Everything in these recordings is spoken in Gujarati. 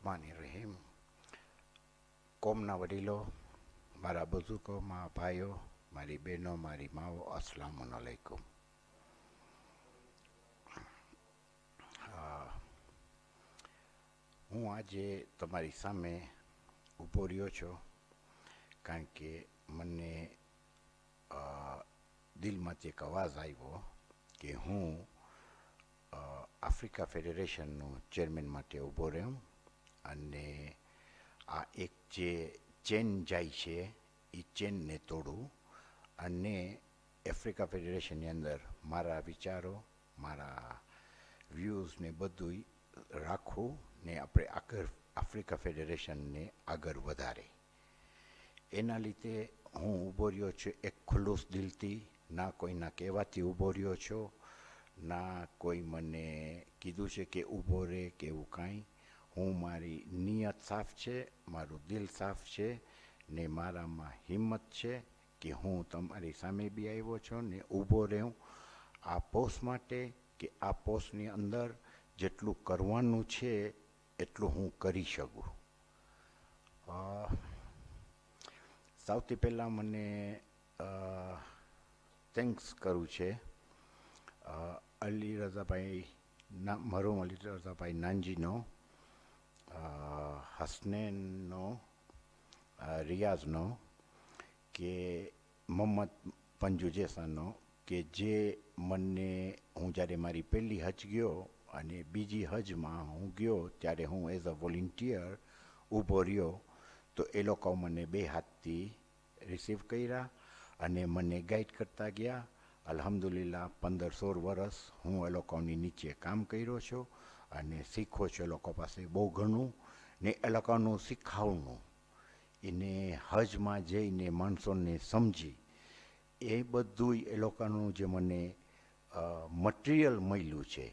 रहमान કોમના વડીલો, મારા બુઝુર્ગો, મારા ભાઈઓ, મારી બહેનો, મારી માઓ, અસ્સલામુ અલૈકુમ. હું આજે તમારી સામે ઊભો રહ્યો છું કારણ કે મને દિલમાંથી એક અવાજ આવ્યો કે હું આફ્રિકા ફેડરેશનનું ચેરમેન માટે ઊભો રહ્યો અને આ એક જે ચેન જાય છે એ ચેનને તોડવું અને આફ્રિકા ફેડરેશનની અંદર મારા વિચારો, મારા વ્યૂઝને બધું રાખવું ને આપણે આગળ આફ્રિકા ફેડરેશનને આગળ વધારે. એના લીધે હું ઊભો રહ્યો છું એક ખુલ્લુસ દિલથી, ના કોઈના કહેવાથી ઊભો રહ્યો છું, ના કોઈ મને કીધું છે કે ઊભો રહે કે એવું કાંઈ. હું મારી નિયત સાફ છે, મારું દિલ સાફ છે ને મારામાં હિંમત છે કે હું તમારી સામે બી આવ્યો છું ને ઊભો રહું આ પોસ્ટ માટે કે આ પોસ્ટની અંદર જેટલું કરવાનું છે એટલું હું કરી શકું. સૌથી પહેલાં મને થેન્ક્સ કરવું છે અલી રઝાભાઈ, મરહુમ અલી રઝાભાઈ નાનજીનો, હસનૈનનો, રિયાઝનો, કે મોહમ્મદ પંજુજેસાનો, કે જે મને હું જ્યારે મારી પહેલી હજ ગયો અને બીજી હજમાં હું ગયો ત્યારે હું એઝ અ વોલેન્ટિયર ઊભો રહ્યો તો એ લોકો મને બે હાથથી રિસીવ કર્યા અને મને ગાઈડ કરતા ગયા. અલ્હમ્દુલિલ્લાહ 15-16 વર્ષ હું એ લોકોની નીચે કામ કર્યો છું અને શીખો છો એ લોકો પાસે બહુ ઘણું ને એ લોકોનું શીખવવાનું એને હજમાં જઈને માણસોને સમજી એ બધું એ લોકોનું જે મને મટીરિયલ મળ્યું છે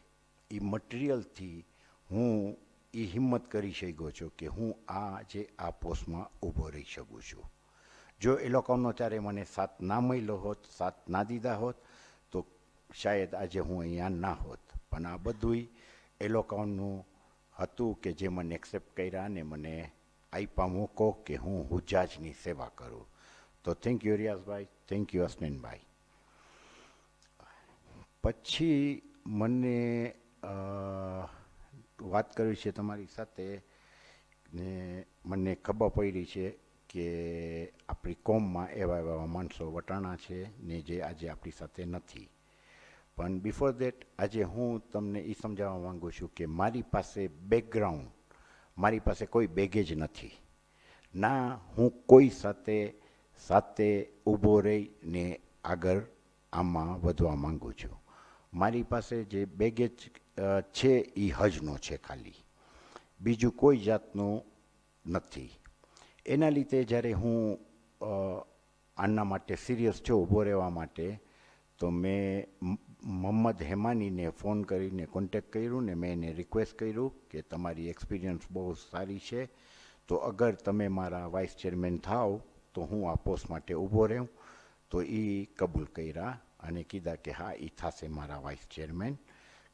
એ મટીરિયલથી હું એ હિંમત કરી શક્યો છું કે હું આ પોસ્ટમાં ઊભો રહી શકું છું. જો એ લોકોનો ત્યારે મને સાથ ના મળ્યો હોત, સાથ ના દીધા હોત તો શાયદ આજે હું અહીંયા ના હોત. પણ આ બધું એ લોકોનું હતું કે જે મને એક્સેપ્ટ કર્યા ને મને આપ્યા મોકો કે હું હુજ્જાજની સેવા કરું. તો થેન્ક યુ રિયાઝભાઈ, થેન્ક યુ હસનૈનભાઈ. પછી મને વાત કરવી છે તમારી સાથે ને મને ખબર પડી છે કે આપણી કોમમાં એવા માણસો વટાણા છે ને જે આજે આપણી સાથે નથી. પણ બિફોર દેટ આજે હું તમને એ સમજાવવા માગું છું કે મારી પાસે બેકગ્રાઉન્ડ, મારી પાસે કોઈ બેગેજ નથી. ના હું કોઈ સાથે ઊભો રહીને આગળ આમાં વધવા માગું છું. મારી પાસે જે બેગેજ છે એ હજનો છે ખાલી, બીજું કોઈ જાતનું નથી. એના લીધે જ્યારે હું આના માટે સિરિયસ છું ઊભો રહેવા માટે તો મેં મોહમ્મદ હેમાનીને ફોન કરીને કોન્ટેક્ટ કર્યું ને મેં એને રિક્વેસ્ટ કર્યું કે તમારી એક્સપિરિયન્સ બહુ સારી છે તો અગર તમે મારા વાઇસ ચેરમેન થાવ તો હું આ પોસ્ટ માટે ઊભો રહું. તો એ કબૂલ કર્યા અને કીધા કે હા એ થશે મારા વાઇસ ચેરમેન,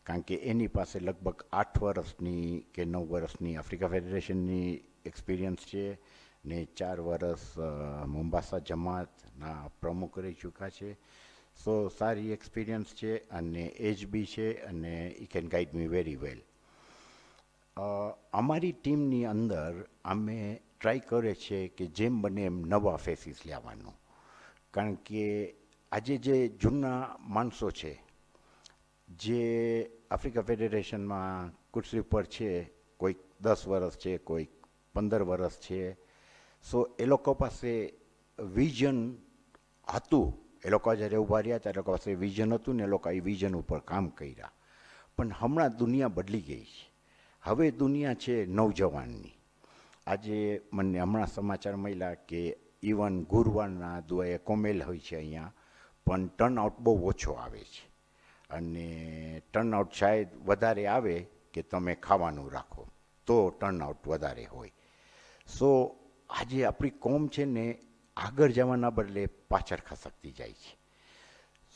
કારણ કે એની પાસે લગભગ 8 વર્ષની કે 9 વર્ષની આફ્રિકા ફેડરેશનની એક્સપિરિયન્સ છે ને 4 વર્ષ મોમ્બાસા જમાતના પ્રમુખ રહી ચૂક્યા છે. સો સારી એક્સપિરિયન્સ છે અને એજ બી છે અને ઈ can guide me very well. અમારી ટીમની અંદર અમે ટ્રાય કરે છે કે જેમ બને એમ નવા ફેસીસ લાવવાનું, કારણ કે આજે જે જૂના માણસો છે જે આફ્રિકા ફેડરેશનમાં કુર્સી પર છે, કોઈક 10 વર્ષ છે, કોઈક 15 વર્ષ છે, સો એ લોકો પાસે વિઝન હતું. એ લોકો જ્યારે ઊભા રહ્યા ત્યારે એ લોકો પાસે વિઝન હતું ને એ લોકો એ વિઝન ઉપર કામ કર્યા. પણ હમણાં દુનિયા બદલી ગઈ છે. હવે દુનિયા છે નવજવાનની. આજે મને હમણાં સમાચાર મળ્યા કે ઇવન ગુરુવારના દુઆએ કોમેલ હોય છે અહીંયા, પણ ટર્નઆઉટ બહુ ઓછો આવે છે અને ટર્નઆઉટ શાયદ વધારે આવે કે તમે ખાવાનું રાખો તો ટર્નઆઉટ વધારે હોય. સો આજે આપણી કોમ છે ને આગળ જવાના બદલે પાછળ ખસકતી જાય છે.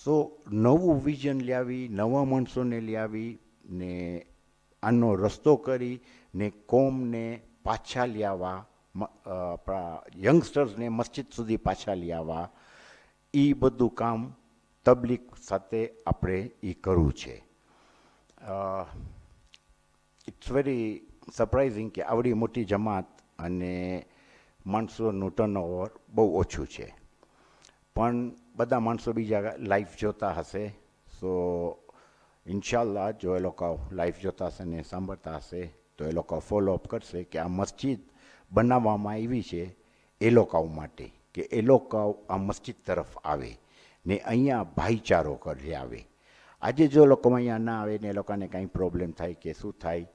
સો નવું વિઝન લાવી, નવા માણસોને લાવી ને આનો રસ્તો કરી ને કોમને પાછા લાવવા, આપણા યંગસ્ટર્સને મસ્જિદ સુધી પાછા લાવવા, એ બધું કામ તબલીગ સાથે આપણે એ કરવું છે. ઇટ્સ વેરી સરપ્રાઇઝિંગ કે આવડી મોટી જમાત અને માણસોનું ટર્નઓવર બહુ ઓછું છે, પણ બધા માણસો બીજા લાઈફ જોતા હશે. સો ઇન્શાલ્લાહ જો એ લોકો લાઈફ જોતા હશે ને સાંભળતા હશે તો એ લોકો ફોલોઅપ કરશે કે આ મસ્જિદ બનાવવામાં આવી છે એ લોકો માટે, કે એ લોકો આ મસ્જિદ તરફ આવે ને અહીંયા ભાઈચારો કરી આવે. આજે જો લોકો અહીંયા ના આવે ને એ લોકોને કાંઈ પ્રોબ્લેમ થાય કે શું થાય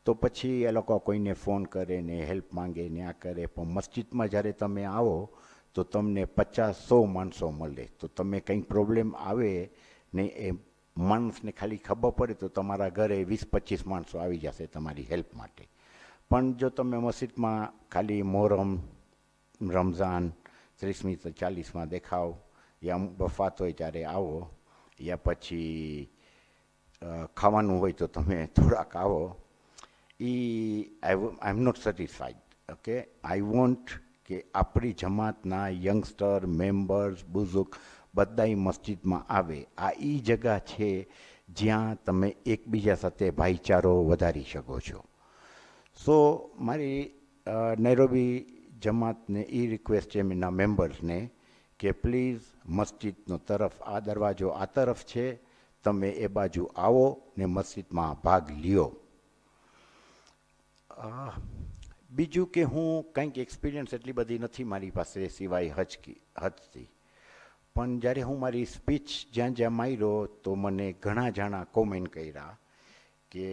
તો પછી એ લોકો કોઈને ફોન કરે ને હેલ્પ માંગે ને આ કરે, પણ મસ્જિદમાં જ્યારે તમે આવો તો તમને 50-100 માણસો મળે. તો તમે કંઈક પ્રોબ્લેમ આવે ને એ માણસને ખાલી ખબર પડે તો તમારા ઘરે 20-25 માણસો આવી જશે તમારી હેલ્પ માટે. પણ જો તમે મસ્જિદમાં ખાલી મોહરમ, રમઝાન, 30મી તો 40માં દેખાવ, યા વફાત હોય ત્યારે આવો, યા પછી ખાવાનું હોય તો તમે થોડાક આવો, I am not satisfied. Okay, I want કે આપણી જમાતના યંગસ્ટર, મેમ્બર્સ, બુઝુર્ગ બધાય મસ્જિદમાં આવે. આ એ જગા છે જ્યાં તમે એકબીજા સાથે ભાઈચારો વધારી શકો છો. સો મારી નૈરોબી જમાતને એ રિક્વેસ્ટ છે એમના મેમ્બર્સને કે પ્લીઝ મસ્જિદનો તરફ, આ દરવાજો આ તરફ છે, તમે એ બાજુ આવો ને મસ્જિદમાં ભાગ લ્યો. બીજું કે હું કંઈક એક્સપિરિયન્સ એટલી બધી નથી મારી પાસે સિવાય હજથી, પણ જ્યારે હું મારી સ્પીચ જ્યાં જ્યાં માર્યો તો મને ઘણા જણા કોમેન્ટ કર્યા કે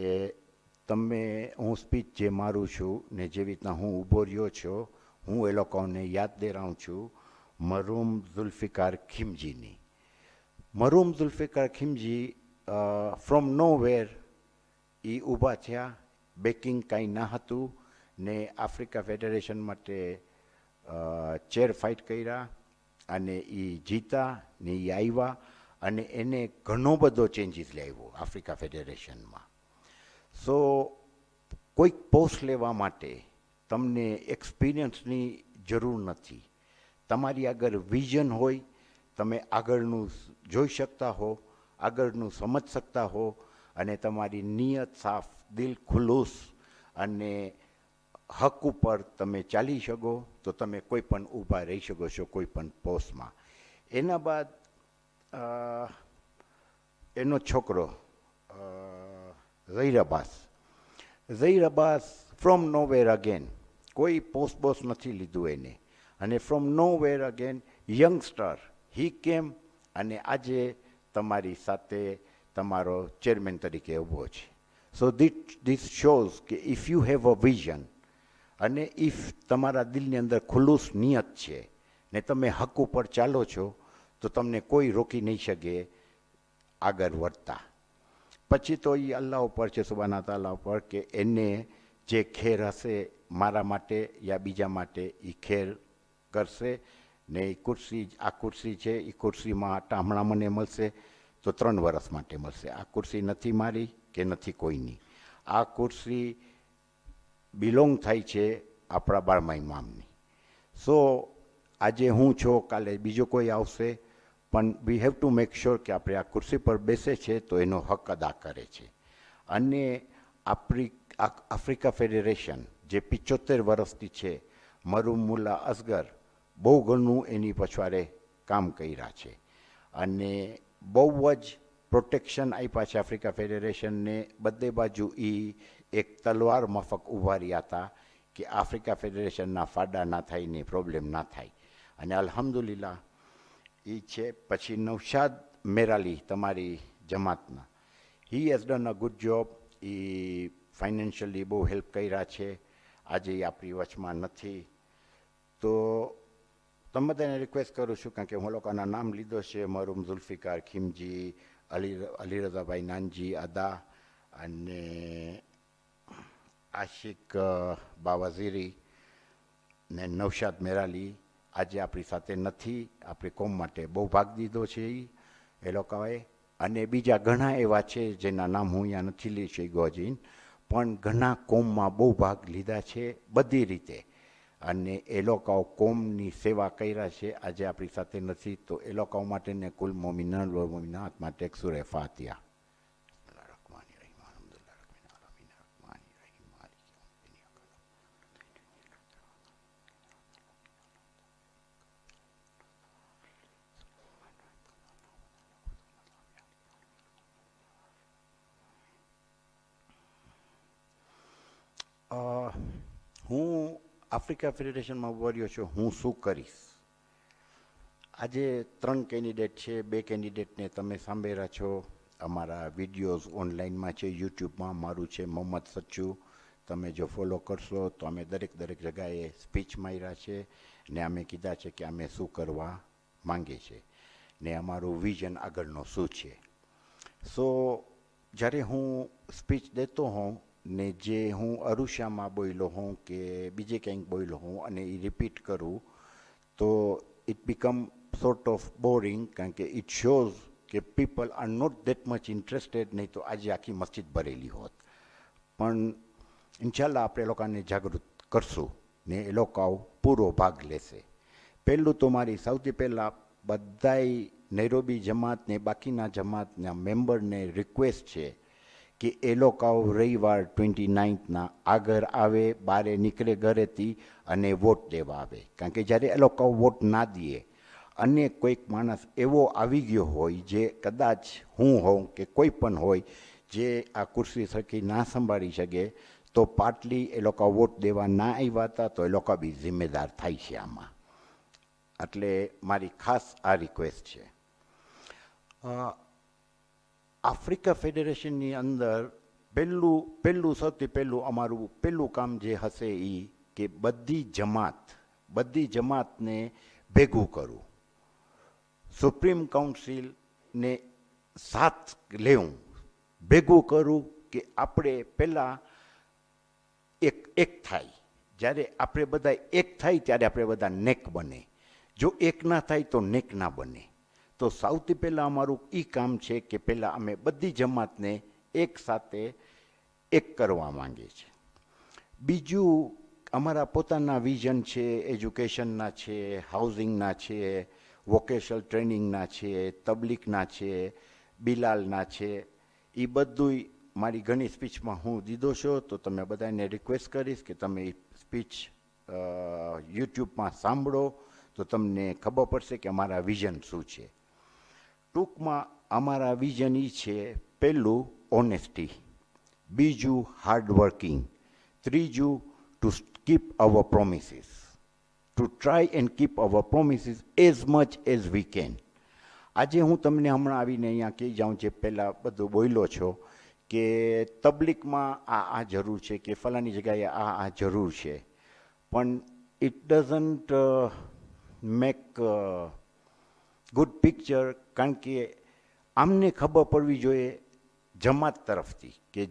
હું સ્પીચ જે મારું છું ને જેવી રીતના હું ઊભો રહ્યો છું, હું એ લોકોને યાદ દેરાઉં છું મરહૂમ ઝુલ્ફિકાર ખિમજીની. મરહૂમ ઝુલ્ફિકાર ખિમજી ફ્રોમ નોવેર એ ઊભા થયા, બેકિંગ કાંઈ ના હતું ને આફ્રિકા ફેડરેશન માટે ચેર ફાઇટ કર્યા અને એ જીતા ને એ આવ્યા અને એને ઘણો બધો ચેન્જીસ લાવ્યો આફ્રિકા ફેડરેશનમાં. સો કોઈક પોસ્ટ લેવા માટે તમને એક્સપિરિયન્સની જરૂર નથી. તમારી આગળ વિઝન હોય, તમે આગળનું જોઈ શકતા હો, આગળનું સમજ શકતા હો અને તમારી નિયત સાફ, દિલ ખુલ્લુસ અને હક ઉપર તમે ચાલી શકો તો તમે કોઈ પણ ઊભા રહી શકો છો કોઈ પણ પોસ્ટમાં. એના બાદ એનો છોકરો Zaheer Abbas from nowhere again, કોઈ પોસ્ટ બોસ નથી લીધું એને, અને ફ્રોમ નોવેર અગેન યંગસ્ટર હી કેમ અને આજે તમારી સાથે તમારો ચેરમેન તરીકે ઊભો છે. સો ધીસ શોઝ કે if you have a vision અને ઇફ તમારા દિલની અંદર ખુલ્લુસ નિયત છે ને તમે હક ઉપર ચાલો છો તો તમને કોઈ રોકી નહીં શકે આગળ વધતા. પછી તો એ અલ્લાહ ઉપર છે, સુબહાના તાલા ઉપર, કે એને જે ખેર હશે મારા માટે યા બીજા માટે એ ખેર કરશે ને આ ખુરશી છે એ ખુરશીમાં હમણાં મને મળશે તો 3 વર્ષ માટે મળશે. આ ખુરશી નથી મારી કે નથી કોઈની, આ ખુરશી બિલોંગ થાય છે આપણા બારમા ઇમામની. સો આજે હું છું, કાલે બીજો કોઈ આવશે, પણ we have to make sure કે આપણે આ ખુરશી પર બેસે છે તો એનો હક અદા કરે છે. અને આફ્રિકા ફેડરેશન જે 75 વર્ષથી છે, મરહૂમ મુલ્લા અસગર બહુ ઘણું એની પછવાડે કામ કર્યા છે અને બહુ જ પ્રોટેક્શન આપ્યા છે આફ્રિકા ફેડરેશનને. બધે બાજુ એક તલવાર માફક ઊભા રહ્યા હતા કે આફ્રિકા ફેડરેશનના ફાડા ના થાય ને પ્રોબ્લેમ ના થાય, અને અલ્હમ્દુલિલ્લાહ એ છે. પછી નૌશાદ મેરાલી તમારી જમાતના, he has done a good job. એ ફાઇનાન્શિયલી બહુ હેલ્પ કર્યા છે, આજે એ આપણી વચમાં નથી. તો તમે બધાને રિક્વેસ્ટ કરું છું, કારણ કે હું લોકોના નામ લીધો છે, મરહૂમ ઝુલ્ફિકાર ખિમજી, અલી રઝાભાઈ નાનજી અદા અને આશિક બાવઝીરી ને નૌશાદ મેરાલી આજે આપણી સાથે નથી. આપણી કોમ માટે બહુ ભાગ દીધો છે એ લોકોએ, અને બીજા ઘણા એવા છે જેના નામ હું અહીંયા નથી લઈ શક્યો હજી, પણ ઘણા કોમમાં બહુ ભાગ લીધા છે બધી રીતે, અને એ લોકો કોમની સેવા કર્યા છે. આજે આપણી સાથે નથી, તો એ લોકો માટેને કુલ મોમિનાત માટે એક સૂરે ફાતિહા. હું આફ્રિકા ફેડરેશનમાં વર્યો છું. હું શું કરીશ? આજે 3 કેન્ડિડેટ છે. 2 કેન્ડિડેટને તમે સાંભળ્યા છો. અમારા વિડીયોઝ ઓનલાઈનમાં છે, યુટ્યુબમાં. મારું છે મોહમ્મદ સચ્ચુ. તમે જો ફોલો કરશો તો અમે દરેક જગાએ સ્પીચ માર્યા છે ને અમે કીધા છે કે અમે શું કરવા માંગીએ છીએ ને અમારું વિઝન આગળનો શું છે. સો જ્યારે હું સ્પીચ દેતો હોઉં ને જે હું અરુષામાં બોલ્યો હોઉં કે બીજે ક્યાંક બોલ્યો હોઉં અને એ રિપીટ કરું તો it become sort of boring, કારણ કે ઇટ શોઝ કે people are not that much interested. નહીં તો આજે આખી મસ્જિદ ભરેલી હોત. પણ ઇન્શાલ્લાહ આપણે લોકોને જાગૃત કરશું ને એ લોકો પૂરો ભાગ લેશે. પહેલું તો મારી સૌથી પહેલાં બધાય નૈરોબી જમાત ને બાકીના જમાતના મેમ્બરને રિક્વેસ્ટ છે કે એ લોકો રવિવાર 29ના આગળ આવે, બારે નીકળે ઘરેથી અને વોટ દેવા આવે. કારણ કે જ્યારે એ લોકો વોટ ના દે અને કોઈક માણસ એવો આવી ગયો હોય જે કદાચ હું હોઉં કે કોઈ પણ હોય જે આ ખુરશી સરખી ના સંભાળી શકે, તો પાટલી એ લોકો વોટ દેવા ના આવ્યા હતા તો એ લોકો બી જિમ્મેદાર થાય છે આમાં. એટલે મારી ખાસ આ રિક્વેસ્ટ છે. આફ્રિકા ફેડરેશનની અંદર સૌથી પહેલું અમારું પહેલું કામ જે હશે એ કે બધી જમાતને ભેગું કરવું, સુપ્રીમ કાઉન્સિલને સાથ લેવું, ભેગું કરવું કે આપણે પહેલાં એક થાય. જ્યારે આપણે બધા એક થાય ત્યારે આપણે બધા નેક બને. જો એક ના થાય તો નેક ના બને. તો સૌથી પહેલાં અમારું એ કામ છે કે પહેલાં અમે બધી જમાતને એક સાથે એક કરવા માંગીએ છીએ. બીજું અમારા પોતાના વિઝન છે, એજ્યુકેશનના છે, હાઉસિંગના છે, વોકેશનલ ટ્રેનિંગના છે, તબલીગના છે, બિલાલના છે. એ બધું મારી ઘણી સ્પીચમાં હું દીધો છો, તો તમે બધાને રિક્વેસ્ટ કરીશ કે તમે સ્પીચ યુટ્યુબમાં સાંભળો તો તમને ખબર પડશે કે અમારા વિઝન શું છે. ટૂંકમાં અમારા વિઝન એ છે, પહેલું ઓનેસ્ટી, બીજું હાર્ડવર્કિંગ, ત્રીજું to keep hour promises, to try and keep hour promises as much as we can. આજે હું તમને હમણાં આવીને અહીંયા કહી જાઉં, જે પહેલાં બધું બોલ્યો છો કે તબલીગમાં આ જરૂર છે કે ફલાની જગ્યાએ આ જરૂર છે, પણ it doesn't make good picture. કારણ કે આમને ખબર પડવી જોઈએ જમાત તરફથી કે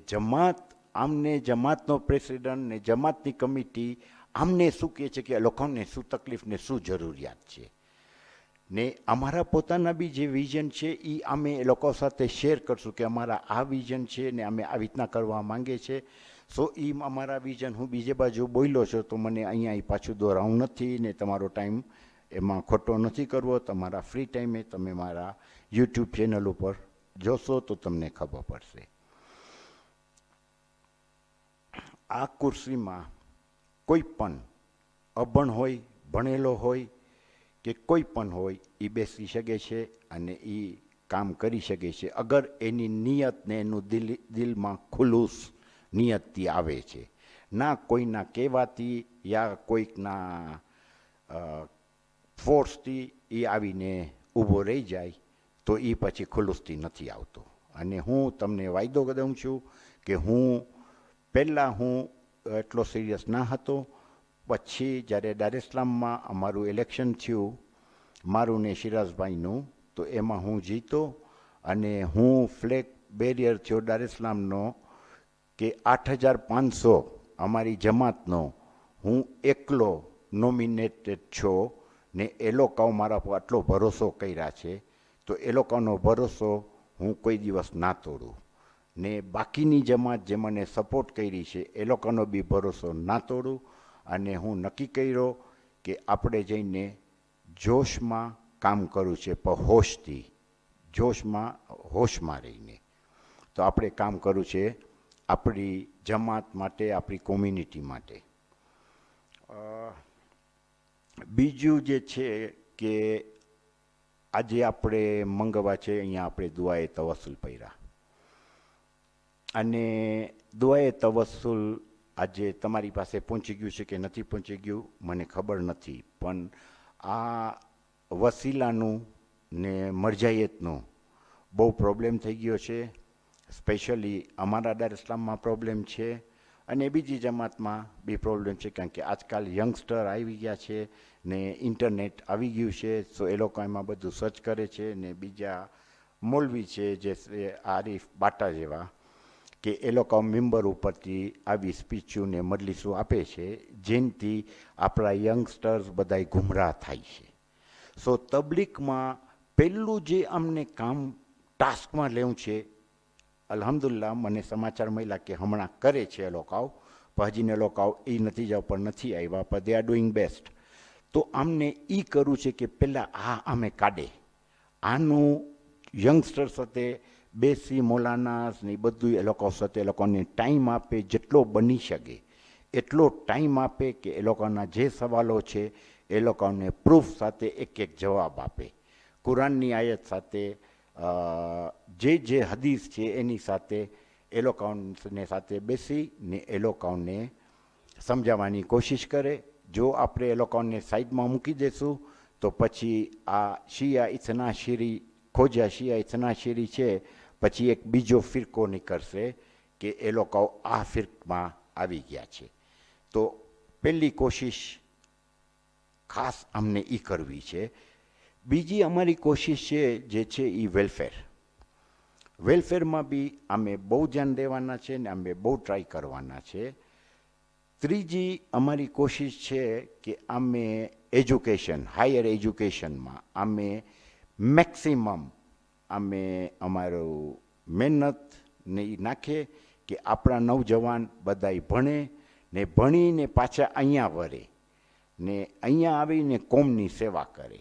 જમાતનો પ્રેસિડન્ટ ને જમાતની કમિટી આમને શું કહે છે કે લોકોને શું તકલીફ ને શું જરૂરિયાત છે. ને અમારા પોતાના બી જે વિઝન છે એ અમે એ લોકો સાથે શેર કરશું કે અમારા આ વિઝન છે ને અમે આવી રીતના કરવા માંગીએ છીએ. સો એ અમારા વિઝન હું બીજે બાજુ બોલ્યો છો તો મને અહીંયા પાછું દોરાવું નથી ને તમારો ટાઈમ એમાં ખોટો નથી કરવો. તમારા ફ્રી ટાઈમે તમે મારા યુટ્યુબ ચેનલ ઉપર જોશો તો તમને ખબર પડશે. આ ખુરશીમાં કોઈ પણ અભણ હોય, ભણેલો હોય કે કોઈ પણ હોય એ બેસી શકે છે અને એ કામ કરી શકે છે, અગર એની નિયત ને એનું દિલમાં ખુલ્લુસ નિયતથી આવે છે. ના કોઈના કહેવાથી યા કોઈકના ફોર્સથી એ આવીને ઊભો રહી જાય તો એ પછી ખુલ્લુસથી નથી આવતો. અને હું તમને વાયદો દઉં છું કે પહેલાં હું એટલો સિરિયસ ના હતો. પછી જ્યારે દાર ઇસ્લામમાં અમારું ઇલેક્શન થયું, મારું ને સિરાજભાઈનું, તો એમાં હું જીતો અને હું ફ્લેગ બેરિયર થયો દાર ઇસ્લામનો કે 8500 અમારી જમાતનો હું એકલો નોમિનેટેડ છો ને એ લોકો મારા પર આટલો ભરોસો કર્યા છે, તો એ લોકોનો ભરોસો હું કોઈ દિવસ ના તોડું ને બાકીની જમાત જે મને સપોર્ટ કરી છે એ લોકોનો બી ભરોસો ના તોડું, અને હું નક્કી કર્યો કે આપણે જઈને જોશમાં કામ કરવું છે, પણ હોશથી, હોશમાં રહીને. તો આપણે કામ કરવું છે આપણી જમાત માટે, આપણી કોમ્યુનિટી માટે. બીજું જે છે કે આજે આપણે મંગવા છે, અહીંયા આપણે દુઆએ તવસુલ પર્યા, અને દુઆએ તવસુલ આજે તમારી પાસે પહોંચી ગયું છે કે નથી પહોંચી ગયું મને ખબર નથી, પણ આ વસીલાનું ને મરજાયતનું બહુ પ્રોબ્લેમ થઈ ગયો છે. સ્પેશિયલી અમારા દર ઇસ્લામમાં પ્રોબ્લેમ છે, અને બીજી જમાતમાં બી પ્રોબ્લેમ છે, કારણ કે આજકાલ યંગસ્ટર આવી ગયા છે ને ઇન્ટરનેટ આવી ગયું છે, સો એ લોકો એમાં બધું સર્ચ કરે છે. ને બીજા મૌલવી છે જે આરીફ બાટા જેવા, કે એ લોકો મેમ્બર ઉપરથી આવી સ્પીચું ને મજલિસો આપે છે, જેનાથી આપણા યંગસ્ટર્સ બધાય ગુમરાહ થાય છે. સો તબલીગમાં પહેલું જે અમને કામ ટાસ્કમાં લેવું છે, અલ્હમ્દુલિલ્લાહ મને સમાચાર મળ્યા કે હમણાં કરે છે એ લોકો, પણ હજીને લોકો એ નથી જાવ પણ નથી આવ્યા, પણ દે આર ડુઈંગ બેસ્ટ. તો અમને એ કરવું છે કે પહેલાં અમે કાઢે આનું યંગસ્ટર સાથે બેસી મૌલાનાસ ને બધું એ લોકો સાથે એ લોકોને ટાઈમ આપે, જેટલો બની શકે એટલો ટાઈમ આપે કે એ લોકોના જે સવાલો છે એ લોકોને પ્રૂફ સાથે એક જવાબ આપે, કુરાનની આયત સાથે, જે હદીસ છે એની સાથે એ લોકોને સાથે બેસીને એ લોકોને સમજાવવાની કોશિશ કરે. જો આપણે એ લોકોને સાઈડમાં મૂકી દેશું તો પછી આ શિયા ઇથનાશીરી, ખોજા શિયા ઇથનાશીરી છે, પછી એક બીજો ફિરકો નીકળશે કે એ લોકો આ ફિરકમાં આવી ગયા છે. તો પહેલી કોશિશ ખાસ અમને એ કરવી છે. બીજી અમારી કોશિશ છે જે છે એ વેલફેરમાં બી અમે બહુ ધ્યાન દેવાના છે ને અમે બહુ ટ્રાય કરવાના છે. ત્રીજી અમારી કોશિશ છે કે અમે એજ્યુકેશન, હાયર એજ્યુકેશનમાં અમે મેક્સિમમ અમે અમારું મહેનત ને એ નાખીએ કે આપણા નવજવાન બધાય ભણે ને ભણીને પાછા અહીંયા વળે ને અહીંયા આવીને કોમની સેવા કરે.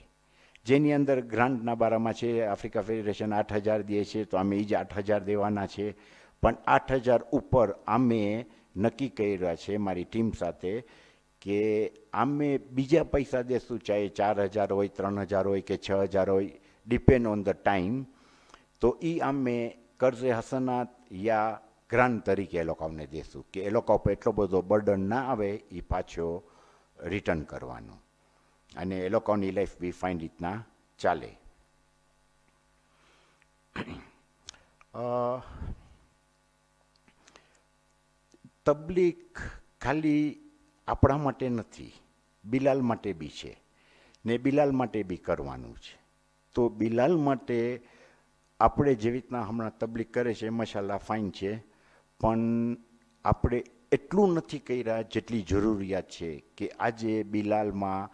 જેની અંદર ગ્રાન્ટના બારામાં છે, આફ્રિકા ફેડરેશન 8,000 દે છે, તો અમે એ જ 8,000 દેવાના છે. પણ 8,000 ઉપર અમે નક્કી કર્યા છે મારી ટીમ સાથે કે અમે બીજા પૈસા દેશું, ચાહે 4,000 હોય, 3,000 હોય કે 6,000 હોય, ડિપેન્ડ ઓન ધ ટાઈમ. તો એ અમે કર્ઝે હસનાત યા ગ્રાન્ટ તરીકે એ લોકોને દેશું કે એ લોકો પર એટલો બધો બર્ડન ના આવે, એ પાછો રિટર્ન કરવાનો, અને એ લોકોની લાઈફ બી ફાઇન રીતના ચાલે. તબલીગ ખાલી આપણા માટે નથી, બિલાલ માટે બી છે ને બિલાલ માટે બી કરવાનું છે. તો બિલાલ માટે આપણે જેવી રીતના હમણાં તબલીગ કરે છે માશાલ્લાહ ફાઇન છે, પણ આપણે એટલું નથી કર્યા જેટલી જરૂરિયાત છે કે આજે બિલાલમાં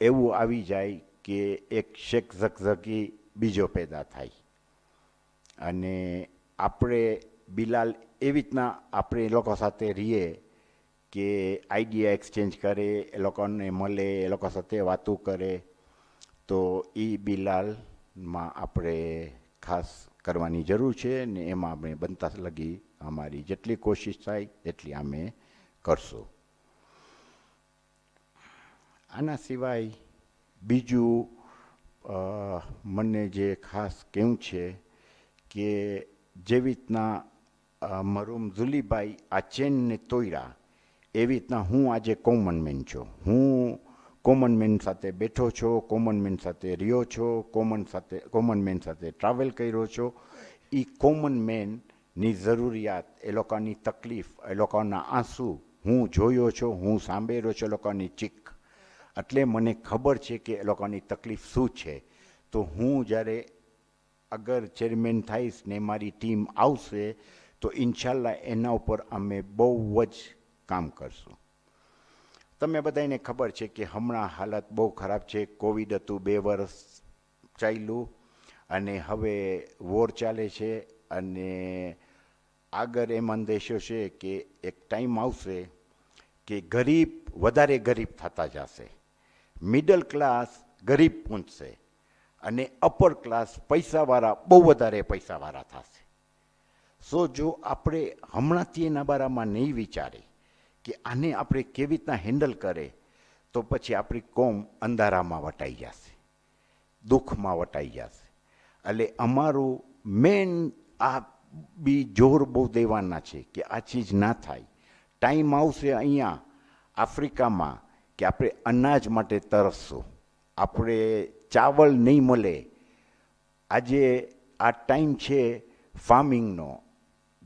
એવું આવી જાય કે એક શેખ ઝકઝકી બીજો પેદા થાય, અને આપણે બિલાલ એવી રીતના આપણે એ લોકો સાથે રહીએ કે આઈડિયા એક્સચેન્જ કરે, એ લોકોને મળે, એ લોકો સાથે વાતો કરે. તો એ બિલાલમાં આપણે ખાસ કરવાની જરૂર છે ને એમાં આપણે બનતા લગી અમારી જેટલી કોશિશ થાય એટલી અમે કરશું. આના સિવાય બીજું મને જે ખાસ કહેવું છે કે જેવી રીતના મરૂમ ઝુલીભાઈ આ ચેનને તોડ્યા, એવી રીતના હું આજે કોમન મેન છું. હું કોમન મેન સાથે બેઠો છો, કોમન મેન સાથે રહ્યો છો, કોમન મેન સાથે ટ્રાવેલ કર્યો છો. એ કોમન મેનની જરૂરિયાત, એ લોકોની તકલીફ, એ લોકોના આંસુ હું જોયો છો, હું સાંભળ્યો છું, એ લોકોની ચીક. એટલે મને ખબર છે કે એ લોકોની તકલીફ શું છે. તો હું જ્યારે અગર ચેરમેન થઈશ ને મારી ટીમ આવશે તો ઇન્શાલ્લાહ એના ઉપર અમે બહુ જ કામ કરશું. તમે બધાને ખબર છે કે હમણાં હાલત બહુ ખરાબ છે. કોવિડ હતું, 2 વર્ષ ચાલ્યું, અને હવે વોર ચાલે છે, અને આગળ એમ અંદેશો છે કે એક ટાઈમ આવશે કે ગરીબ વધારે ગરીબ થતા જશે, મિડલ ક્લાસ ગરીબ પહોંચશે અને અપર ક્લાસ પૈસાવાળા બહુ વધારે પૈસાવાળા થશે. સો જો આપણે હમણાંથી એના બારામાં નહીં વિચારી કે આને આપણે કેવી રીતના હેન્ડલ કરે તો પછી આપણી કોમ અંધારામાં વટાઈ જશે, દુઃખમાં વટાઈ જશે. એટલે અમારું મેન આ બી જોર બહુ દેવાના છે કે આ ચીજ ના થાય. ટાઈમ આવશે અહીંયા આફ્રિકામાં કે આપણે અનાજ માટે તરસશું, આપણે ચાવલ નહીં મળે. આજે આ ટાઈમ છે ફાર્મિંગનો.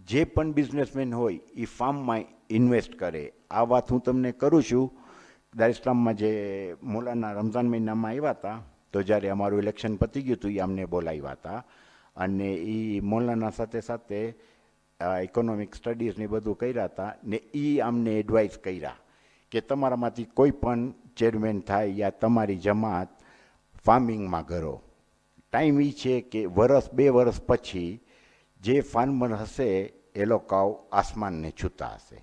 જે પણ બિઝનેસમેન હોય એ ફાર્મમાં ઇન્વેસ્ટ કરે. આ વાત હું તમને કરું છું. દાર ઇસ્લામમાં જે મૌલાના રમઝાન મહિનામાં આવ્યા હતા તો જ્યારે અમારું ઇલેક્શન પતી ગયું હતું એ અમને બોલાવ્યા હતા અને એ મૌલાના સાથે સાથે ઇકોનોમિક સ્ટડીઝને બધું કર્યા હતા ને એ અમને એડવાઇસ કર્યા કે તમારામાંથી કોઈ પણ ચેરમેન થાય યા તમારી જમાત ફાર્મિંગમાં કરો. ટાઈમ એ છે કે વરસ 2 વર્ષ પછી જે ફાર્મર હશે એ લોકો આસમાનને છૂતા હશે.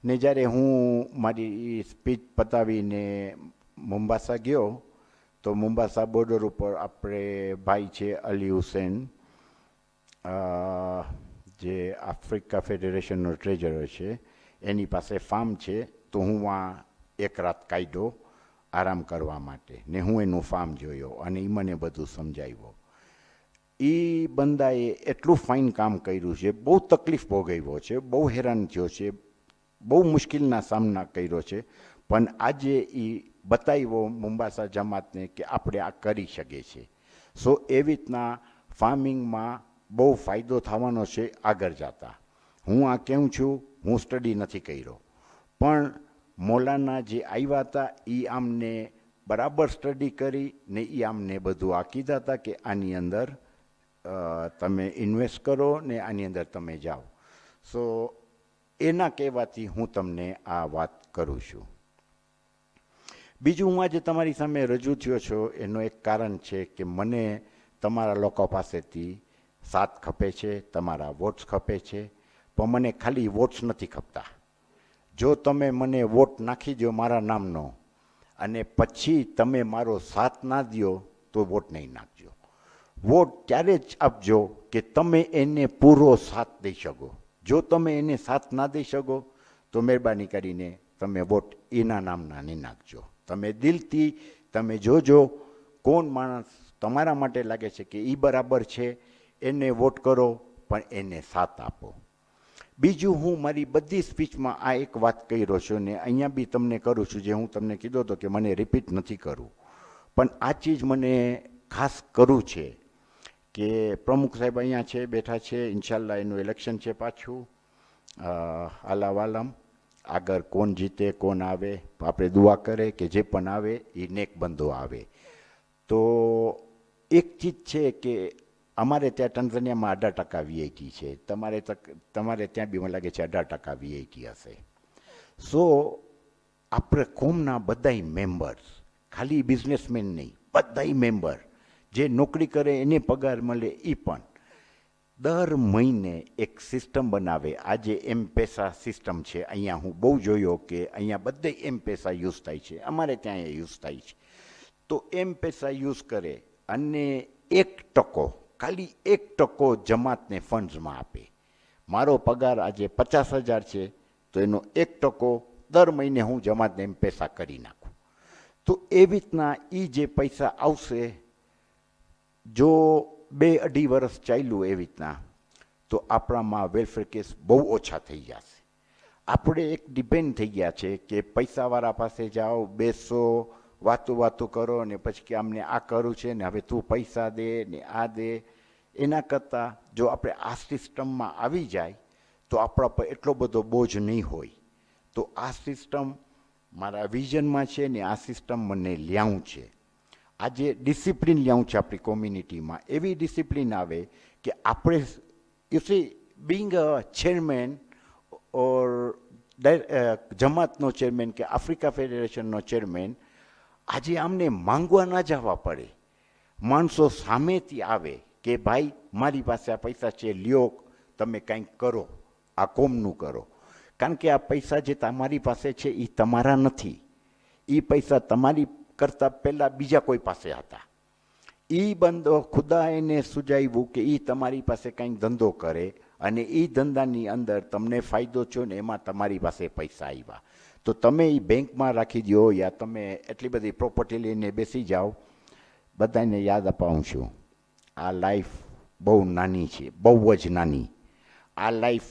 ને જ્યારે હું મારી સ્પીચ પતાવીને મુંબાસા ગયો તો મુંબાસા બોર્ડર ઉપર આપણે ભાઈ છે અલી હુસેન, જે આફ્રિકા ફેડરેશનનો ટ્રેઝરર છે, એની પાસે ફાર્મ છે. તો હું ત્યાં એક રાત કાઢ્યો આરામ કરવા માટે ને હું એનું ફાર્મ જોયો અને એ મને બધું સમજાવ્યો. એ બંદાએ એટલું ફાઇન કામ કર્યું છે, બહુ તકલીફ ભોગવ્યો છે, બહુ હેરાન થયો છે, બહુ મુશ્કેલના સામના કર્યો છે, પણ આજે એ બતાવ્યો મુંબાસા જમાતને કે આપણે આ કરી શકીએ છીએ. સો એવી રીતના ફાર્મિંગમાં બહુ ફાયદો થવાનો છે આગળ જતા. હું આ કહું છું, હું સ્ટડી નથી કર્યો, પણ મૌલાના જે આવ્યા હતા એ આમને બરાબર સ્ટડી કરી ને એ આમને બધું આ કીધા હતા કે આની અંદર તમે ઇન્વેસ્ટ કરો ને આની અંદર તમે જાઓ. સો એના કહેવાથી હું તમને આ વાત કરું છું. બીજું હું આજે તમારી સામે રજૂ થયો છું એનું એક કારણ છે કે મને તમારા લોકો પાસેથી સાથ ખપે છે, તમારા વોટ્સ ખપે છે, પણ મને ખાલી વોટ્સ નથી ખપતા. જો તમે મને વોટ નાખી દો મારા નામનો અને પછી તમે મારો સાથ ના દો તો વોટ નહીં નાખજો. વોટ ત્યારે જ આપજો કે તમે એને પૂરો સાથ દઈ શકો. જો તમે એને સાથ ના દઈ શકો તો મહેરબાની કરીને તમે વોટ એના નામના નહીં નાખજો. તમે દિલથી તમે જોજો કોણ માણસ તમારા માટે લાગે છે કે એ બરાબર છે, એને વોટ કરો, પણ એને સાથ આપો. બીજું હું મારી બધી સ્પીચમાં આ એક વાત કહી રહ્યો છું ને અહીંયા બી તમને કરું છું, જે હું તમને કીધો હતો કે મને રિપીટ નથી કરવું, પણ આ ચીજ મને ખાસ કરવું છે કે પ્રમુખ સાહેબ અહીંયા છે, બેઠા છે, ઇન્શાલ્લાહ એનું ઇલેક્શન છે પાછું આલાવાલમ. આગળ કોણ જીતે કોણ આવે આપણે દુઆ કરે કે જે પણ આવે એ નેક બંધો આવે. તો એક ચીજ છે કે અમારે ત્યાં ટાંઝાનિયામાં 18% વીઆઈટી છે, તમારે ત્યાં બી મને લાગે છે 18% વીઆઈટી હશે. સો આપણે કોમના બધાય મેમ્બર્સ, ખાલી બિઝનેસમેન નહીં, બધાય મેમ્બર જે નોકરી કરે એને પગાર મળે એ પણ દર મહિને એક સિસ્ટમ બનાવે. આજે એમ-પૈસા સિસ્ટમ છે અહીંયા, હું બહુ જોયો કે અહીંયા બધે એમ-પૈસા યુઝ થાય છે, અમારે ત્યાં એ યુઝ થાય છે. તો એમ-પૈસા યુઝ કરે અને 1% ખાલી 1% જમાતને ફંડ્સમાં આપે. મારો પગાર આજે 50,000 છે તો એનો 1% દર મહિને હું જમાતને એમ-પૈસા કરી નાખું. તો એવી રીતના એ જે પૈસા આવશે, જો 2-2.5 વર્ષ ચાલ્યું એવી રીતના, તો આપણામાં વેલફેર કેસ બહુ ઓછા થઈ જશે. આપણે એક ડિપેન્ડ થઈ ગયા છે કે પૈસાવાળા પાસે જાઓ, બેસો, વાતું કરો ને પછી કે અમને આ કરવું છે ને હવે તું પૈસા દે ને આ દે. એના કરતાં જો આપણે આ સિસ્ટમમાં આવી જાય તો આપણા પર એટલો બધો બોજ નહીં હોય. તો આ સિસ્ટમ મારા વિઝનમાં છે ને આ સિસ્ટમ મને લ્યાવું છે. આજે ડિસિપ્લિન લ્યાવું છે આપણી કોમ્યુનિટીમાં. એવી ડિસિપ્લિન આવે કે આપણે you see being a chairman or જમાતનો ચેરમેન કે આફ્રિકા ફેડરેશનનો ચેરમેન, આજે આમને માંગવા ના જવા પડે. માણસો સામેથી આવે કે ભાઈ મારી પાસે આ પૈસા છે, લ્યો તમે કંઈક કરો, આ કોમનું કરો. કારણ કે આ પૈસા જે તમારી પાસે છે એ તમારા નથી. એ પૈસા તમારી કરતાં પહેલાં બીજા કોઈ પાસે હતા. એ બંધો ખુદા એને સુજાવ્યું કે એ તમારી પાસે કંઈક ધંધો કરે અને એ ધંધાની અંદર તમને ફાયદો થયો ને એમાં તમારી પાસે પૈસા આવ્યા. તો તમે એ બેંકમાં રાખી દો યા તમે એટલી બધી પ્રોપર્ટી લઈને બેસી જાઓ. બધાને યાદ અપાવું છું, આ લાઈફ બહુ નાની છે, બહુ જ નાની. આ લાઈફ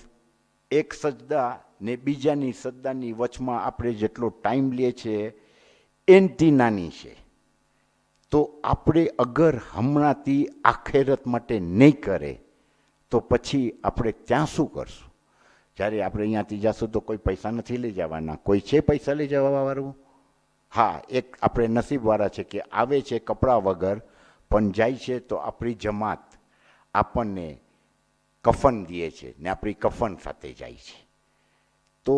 એક સજદા ને બીજાની સજદાની વચમાં આપણે જેટલો ટાઈમ લે છે એનથી નાની છે. તો આપણે અગર હમણાંથી આખેરત માટે નહીં કરે તો પછી આપણે ત્યાં શું કરશું? જ્યારે આપણે અહીંયાથી જશું તો કોઈ પૈસા નથી લઈ જવાના. કોઈ છે પૈસા લઈ જવાવાળું? હા, એક આપણે નસીબવાળા છે કે આવે છે કપડાં વગર પણ જાય છે તો આપણી જમાત આપણને કફન દે છે ને આપણી કફન સાથે જાય છે. તો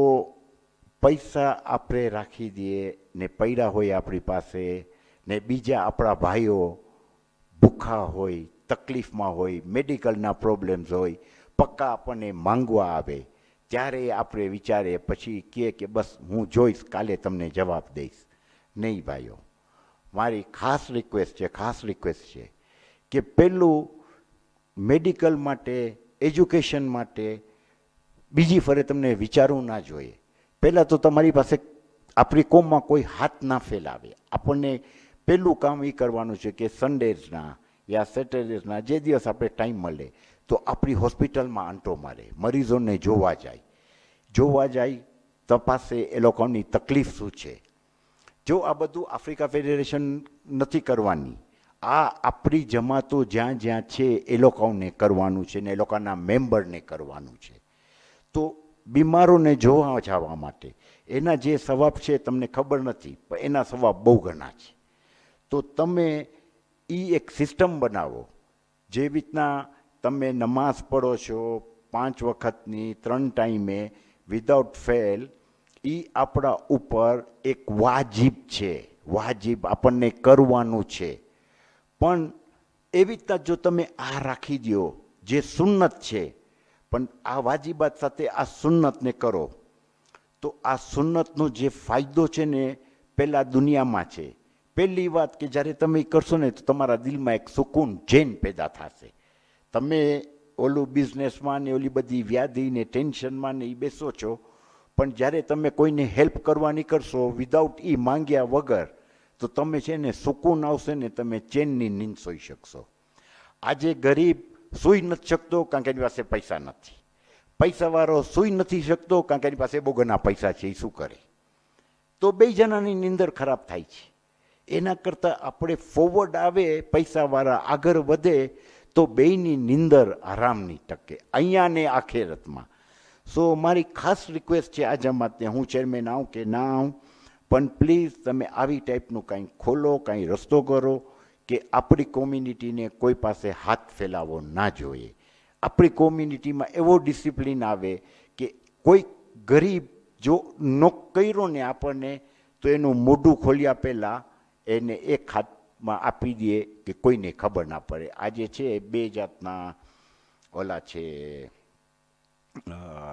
પૈસા આપણે રાખી દઈએ ને પૈડા હોય આપણી પાસે ને બીજા આપણા ભાઈઓ ભૂખા હોય, તકલીફમાં હોય, મેડિકલના પ્રોબ્લેમ્સ હોય, પક્કા આપણને માંગવા આવે ત્યારે આપણે વિચારે પછી કહે કે બસ હું જોઈશ, કાલે તમને જવાબ દઈશ. નહીં ભાઈઓ, મારી ખાસ રિક્વેસ્ટ છે કે પહેલું મેડિકલ માટે, એજ્યુકેશન માટે બીજી ફરે તમને વિચારવું ના જોઈએ. પહેલાં તો તમારી પાસે આપણી કોમમાં કોઈ હાથ ના ફેલાવે. આપણને પહેલું કામ એ કરવાનું છે કે સન્ડેઝના યા સેટરડેઝના જે દિવસ આપણે ટાઈમ મળે તો આપણી હોસ્પિટલમાં આંટો મારે, મરીઝોને જોવા જાય, તપાસે એ લોકોની તકલીફ શું છે. જો આ બધું આફ્રિકા ફેડરેશન નથી કરવાની, આ આપણી જમાતો જ્યાં જ્યાં છે એ લોકોને કરવાનું છે ને એ લોકોના મેમ્બરને કરવાનું છે. તો બીમારોને જોવા જવા માટે એના જે સવાબ છે તમને ખબર નથી, પણ એના સવાબ બહુ ઘણા છે. તો તમે એક સિસ્ટમ બનાવો. જે રીતના તમે નમાઝ પડો છો 5 વખતની 3 ટાઈમે વિધાઉટ ફેલ, એ આપણા ઉપર એક વાજિબ છે, વાજિબ આપણને કરવાનું છે. પણ એવી રીતના જો તમે આ રાખી દો જે સુન્નત છે, પણ આ વાજિબાત સાથે આ સુન્નતને કરો તો આ સુન્નતનો જે ફાયદો છે ને પહેલાં દુનિયામાં છે. પહેલી વાત કે જ્યારે તમે કરશો ને તો તમારા દિલમાં એક સુકૂન ચેન પેદા થશે. તમે ઓલું બિઝનેસમાં ને ઓલી બધી વ્યાધિ ને ટેન્શનમાં ને એ બેસો છો, પણ જ્યારે તમે કોઈને હેલ્પ કરવાની કરશો વિધાઉટ એ માંગ્યા વગર તો તમે છે ને સુકૂન આવશે ને તમે ચેનની નીંદ સોઈ શકશો. આજે ગરીબ સૂઈ નથી શકતો કારણ કે એની પાસે પૈસા નથી. પૈસાવાળો સૂઈ નથી શકતો કારણ કે એની પાસે બહુ ઘણા પૈસા છે. એ શું કરે? તો બે જણાની નીંદર ખરાબ થાય છે. એના કરતાં આપણે ફોરવર્ડ આવે, પૈસાવાળા આગળ વધે તો બેયની નીંદર આરામની ટકે અહીંયા ને આખેરતમાં. સો મારી ખાસ રિક્વેસ્ટ છે આ જમાતને, હું ચેરમેન આવું કે ના આવું, પણ પ્લીઝ તમે આવી ટાઈપનું કાંઈ ખોલો, કાંઈ રસ્તો કરો કે આપણી કોમ્યુનિટીને કોઈ પાસે હાથ ફેલાવવો ના જોઈએ. આપણી કોમ્યુનિટીમાં એવો ડિસિપ્લિન આવે કે કોઈ ગરીબ જો નો કર્યો ને આપણને તો એનું મોઢું ખોલ્યા પહેલાં એને એક હાથમાં આપી દઈએ કે કોઈને ખબર ના પડે. આજે છે બે જાતના ઓલા છે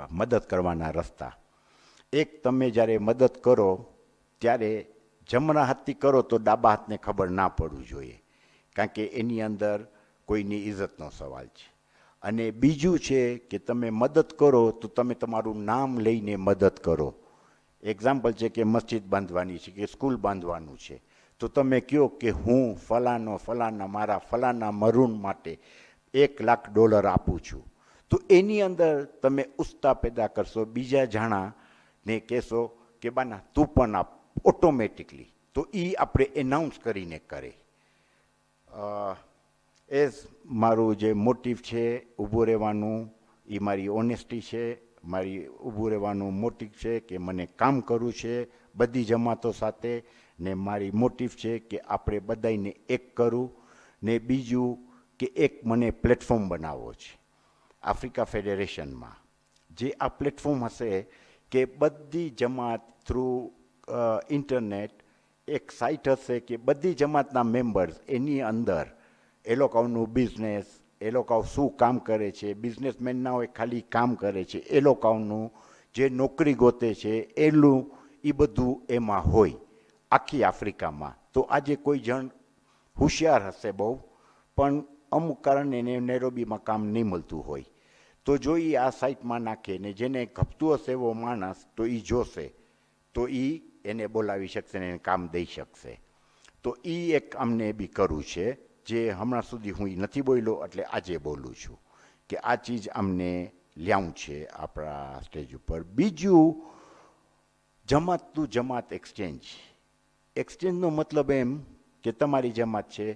મદદ કરવાના રસ્તા. એક, તમે જ્યારે મદદ કરો ત્યારે જમણા હાથથી કરો તો ડાબા હાથને ખબર ના પડવું જોઈએ, કારણ કે એની અંદર કોઈની ઇજ્જતનો સવાલ છે. અને બીજું છે કે તમે મદદ કરો તો તમે તમારું નામ લઈને મદદ કરો. એક્ઝામ્પલ છે કે મસ્જિદ બાંધવાની છે કે સ્કૂલ બાંધવાનું છે, તો તમે કહો કે હું ફલાના મારા ફલાના મરૂન માટે $1,00,000 આપું છું. તો એની અંદર તમે ઉત્સાહ પેદા કરશો, બીજા જણાને કહેશો કે બાના તું પણ આપ, ઓટોમેટિકલી. તો એ આપણે એનાઉન્સ કરીને કરે. મારું જે મોટિવ છે ઊભું રહેવાનું, એ મારી ઓનેસ્ટી છે. મારી ઊભું રહેવાનું મોટિવ છે કે મને કામ કરવું છે બધી જમાતો સાથે, ને મારી મોટિવ છે કે આપણે બધાને એક કરું, ને બીજું કે એક મને પ્લેટફોર્મ બનાવવો છે આફ્રિકા ફેડરેશનમાં. જે આ પ્લેટફોર્મ હશે કે બધી જમાત થ્રુ ઇન્ટરનેટ એક સાઇટ હશે કે બધી જમાતના મેમ્બર્સ એની અંદર એ લોકોનું બિઝનેસ, એ લોકો શું કામ કરે છે, બિઝનેસમેન ના હોય ખાલી કામ કરે છે, એ લોકોનું જે નોકરી ગોતે છે એલું એ બધું એમાં હોય આખી આફ્રિકામાં. તો આજે કોઈ જણ હોશિયાર હશે બહુ, પણ અમુક કારણે એને નૈરોબીમાં કામ નહીં મળતું હોય, તો જો એ આ સાઇટમાં નાખે ને જેને ગપતું હશે એવો માણસ તો એ જોશે, તો એ એને બોલાવી શકશે ને એને કામ દઈ શકશે. તો એ એક અમને બી કરવું છે, જે હમણાં સુધી હું એ નથી બોલ્યો એટલે આજે બોલું છું કે આ ચીજ અમને લ્યાવું છે આપણા સ્ટેજ ઉપર. બીજું, જમાત ટુ જમાત એક્સચેન્જ. એક્સચેન્જનો મતલબ એમ કે તમારી જમાત છે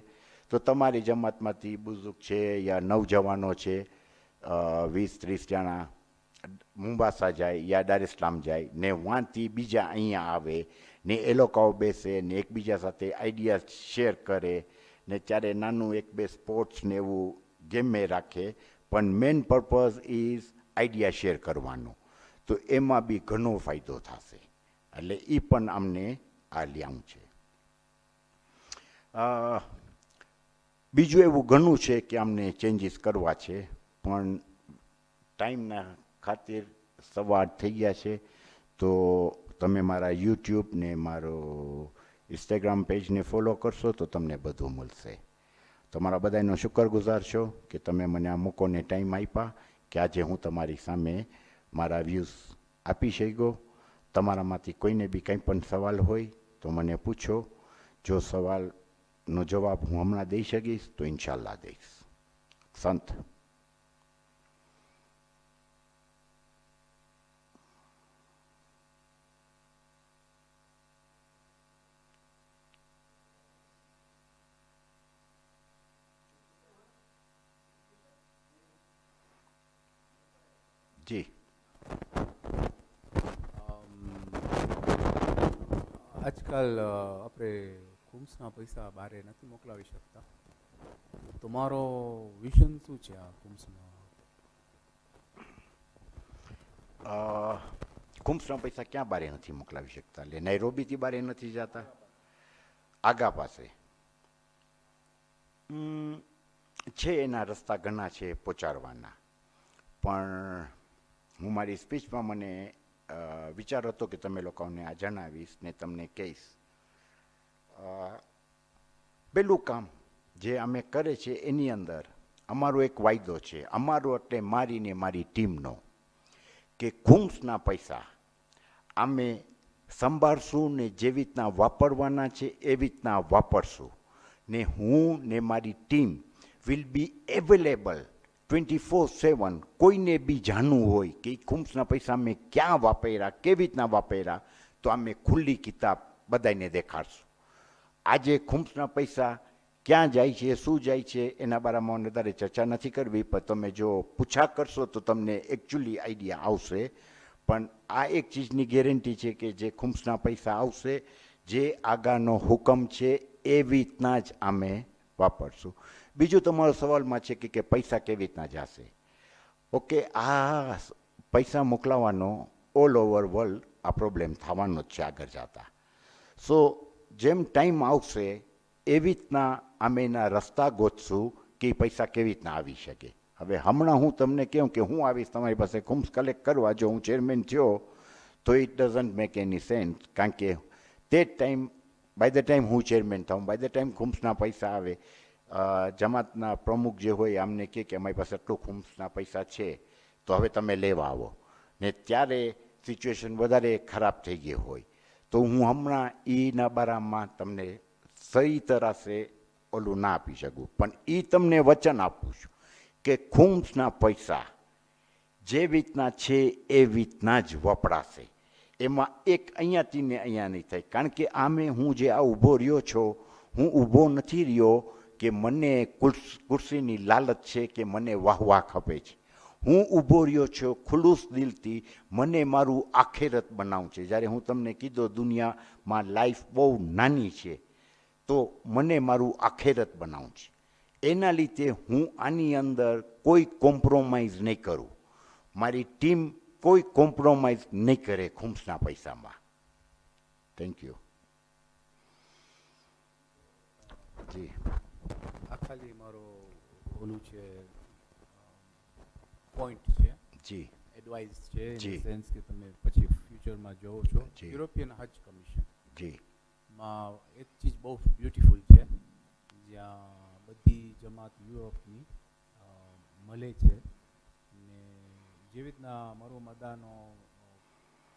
તો તમારી જમાતમાંથી બુઝુર્ગ છે યા નવજવાનો છે, 20-30 જણા મુંબાસા જાય યા દાર ઇસ્લામ જાય ને વાંથી બીજા અહીંયા આવે ને એ લોકો બેસે ને એકબીજા સાથે આઈડિયા શેર કરે ને ત્યારે નાનું એક બે સ્પોર્ટ્સ ને એવું ગેમે રાખે, પણ main purpose is idea share કરવાનો. તો એમાં બી ઘણો ફાયદો થશે, એટલે એ પણ અમને આ લ્યાવું છે. બીજું એવું ઘણું છે કે અમને ચેન્જીસ કરવા છે, પણ ટાઈમના ખાतिर સવાર થઈ ગયા છે. તો તમે મારા યુટ્યુબ ને મારો ઇન્સ્ટાગ્રામ પેજને ફોલો કરશો તો તમને બધું મળશે. તમારા બધાનો શુક્રગુજાર છો કે તમે મને આ મોકોને ટાઈમ આપ્યા કે આજે હું તમારી સામે મારા વ્યૂઝ આપી શક્યો. તમારામાંથી કોઈને બી કંઈ પણ સવાલ હોય તો મને પૂછો. જો સવાલનો જવાબ હું હમણાં દઈ શકીશ તો ઇન્શાલ્લાહ દઈશ. સંત. જી. આજકાલ આપણે કુમ્સના પૈસા બારે નથી મોકલાવી શકતા. તમારો વિઝન શું છે આ કુમ્સમાં? કુમ્સના પૈસા ક્યાં બારે નથી મોકલાવી શકતા? એટલે નૈરોબીથી બારે નથી જતા આગા પાસે છે, એના રસ્તા ઘણા છે પહોંચાડવાના, પણ હું મારી સ્પીચમાં મને વિચાર હતો કે તમે લોકોને આ જણાવીશ ને તમને કહીશ. પેલું કામ જે અમે કરે છે એની અંદર અમારો એક વાયદો છે, અમારો એટલે મારીને મારી ટીમનો, કે કુમ્સના પૈસા અમે સંભાળશું ને જેવી રીતના વાપરવાના છે એવી રીતના વાપરશું, ને હું ને મારી ટીમ વિલ બી અવેલેબલ 24/7. કોઈને બી જાણવું હોય કે કુમ્સના પૈસા અમે ક્યાં વાપર્યા, કેવી રીતના વાપર્યા, તો અમે ખુલ્લી કિતાબ બધાને દેખાડશું. આજે કુમ્સના પૈસા ક્યાં જાય છે, શું જાય છે, એના બારામાં વધારે ચર્ચા નથી કરવી, પણ તમે જો પૂછા કરશો તો તમને એકચ્યુઅલી આઈડિયા આવશે. પણ આ એક ચીજની ગેરંટી છે કે જે કુમ્સના પૈસા આવશે, જે આગાનો હુકમ છે એવી રીતના જ અમે વાપરશું. બીજું તમારો સવાલમાં છે કે પૈસા કેવી રીતના જશે. ઓકે, આ પૈસા મોકલાવાનો ઓલ ઓવર વર્લ્ડ આ પ્રોબ્લેમ થવાનો જ છે આગળ જતા. સો જેમ ટાઈમ આવશે એવી રીતના અમે એના રસ્તા ગોતશું કે પૈસા કેવી રીતના આવી શકે. હવે હમણાં હું તમને કહું કે હું આવીશ તમારી પાસે કુમ્સ કલેક્ટ કરવા, જો હું ચેરમેન થયો તો it doesn't make any sense, કારણ કે તે ટાઈમ બાય ધ ટાઈમ હું ચેરમેન થાઉં, બાય ધ ટાઈમ કુમ્સના પૈસા આવે, જમાતના પ્રમુખ જે હોય અમને કે અમારી પાસે આટલું કુમ્સના પૈસા છે તો હવે તમે લેવા આવો, ને ત્યારે સિચ્યુએશન વધારે ખરાબ થઈ ગઈ હોય, તો હું હમણાં એના બારામાં તમને સહી તરસે ઓલું ના આપી શકું, પણ એ તમને વચન આપું છું કે કુમ્સના પૈસા જે રીતના છે એ રીતના જ વપરાશે. એમાં એક અહીંયાથી ને અહીંયા નહીં થાય, કારણ કે આમે હું જે આ ઊભો રહ્યો છો, હું ઊભો નથી રહ્યો કે મને કુર્સીની લાલચ છે કે મને વાહવા ખપે છે. હું ઊભો રહ્યો છું ખુલ્લુસ દિલથી, મને મારું આખેરત બનાવવું છે. જ્યારે હું તમને કીધું દુનિયામાં લાઈફ બહુ નાની છે, તો મને મારું આખેરત બનાવવું છે. એના લીધે હું આની અંદર કોઈ કોમ્પ્રોમાઇઝ નહીં કરું, મારી ટીમ કોઈ કોમ્પ્રોમાઇઝ નહીં કરે કુમ્સના પૈસામાં. Thank you. જી. આ ખાલી મારો ઓલું છે પોઈન્ટ છે, જી એડવાઇસ છે, જી. ઇન સેન્સ કે તમે પછી ફ્યુચરમાં જોવો છો. જી. યુરોપિયન હજ કમિશન જી માં એક ચીજ બહુ બ્યુટીફુલ છે, જ્યાં બધી જમાત યુરોપની મળે છે. ને જેવી રીતના મરહુમ અદાનો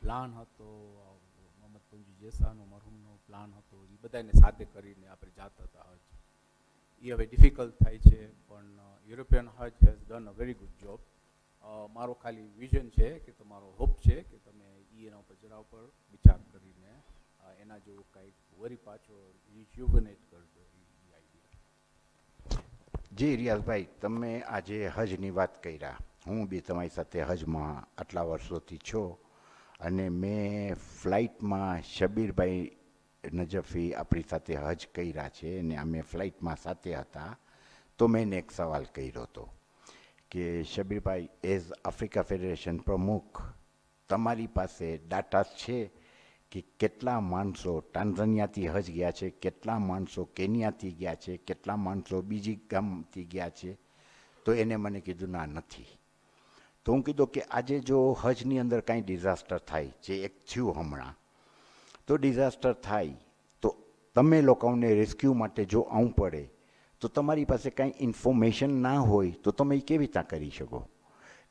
પ્લાન હતો, મોહમ્મદ પંજુ જેસાનો મરહુમનો પ્લાન હતો, એ બધાને સાથે કરીને આપણે જાતા હતા હજ. એ હવે ડિફિકલ્ટ થાય છે, પણ યુરોપિયન હજ has done a very good job. મારો ખાલી વિઝન છે કે તમારો હોપ છે કે તમે એના ઉપર જરા ઉપર વિચાર કરીને એના જેવું કંઈક વરી પાછો રિજ્યુવનેટ કરજો એ આઈડિયા. જી રિયાઝભાઈ, તમે આજે હજની વાત કર્યા. હું બી તમારી સાથે હજમાં આટલા વર્ષોથી છો, અને મેં ફ્લાઇટમાં શબીરભાઈ નજફી આપણી સાથે હજ કર્યા છે, અને અમે ફ્લાઇટમાં સાથે હતા. તો મેં એક સવાલ કર્યો હતો કે શબીરભાઈ, એઝ આફ્રિકા ફેડરેશન પ્રમુખ, તમારી પાસે ડાટા છે કે કેટલા માણસો ટાન્ઝાનિયાથી હજ ગયા છે, કેટલા માણસો કેન્યાથી ગયા છે, કેટલા માણસો બીજી ગામથી ગયા છે? તો એને મને કીધું ના, નથી. તો હું કીધું કે આજે જો હજની અંદર કાંઈ ડિઝાસ્ટર થાય, જે એક થયું હમણાં, તો ડિઝાસ્ટર થાય તો તમે લોકોને રેસ્ક્યુ માટે જો આવવું પડે, તો તમારી પાસે કાંઈ ઇન્ફોર્મેશન ના હોય તો તમે એ કેવી રીતના કરી શકો?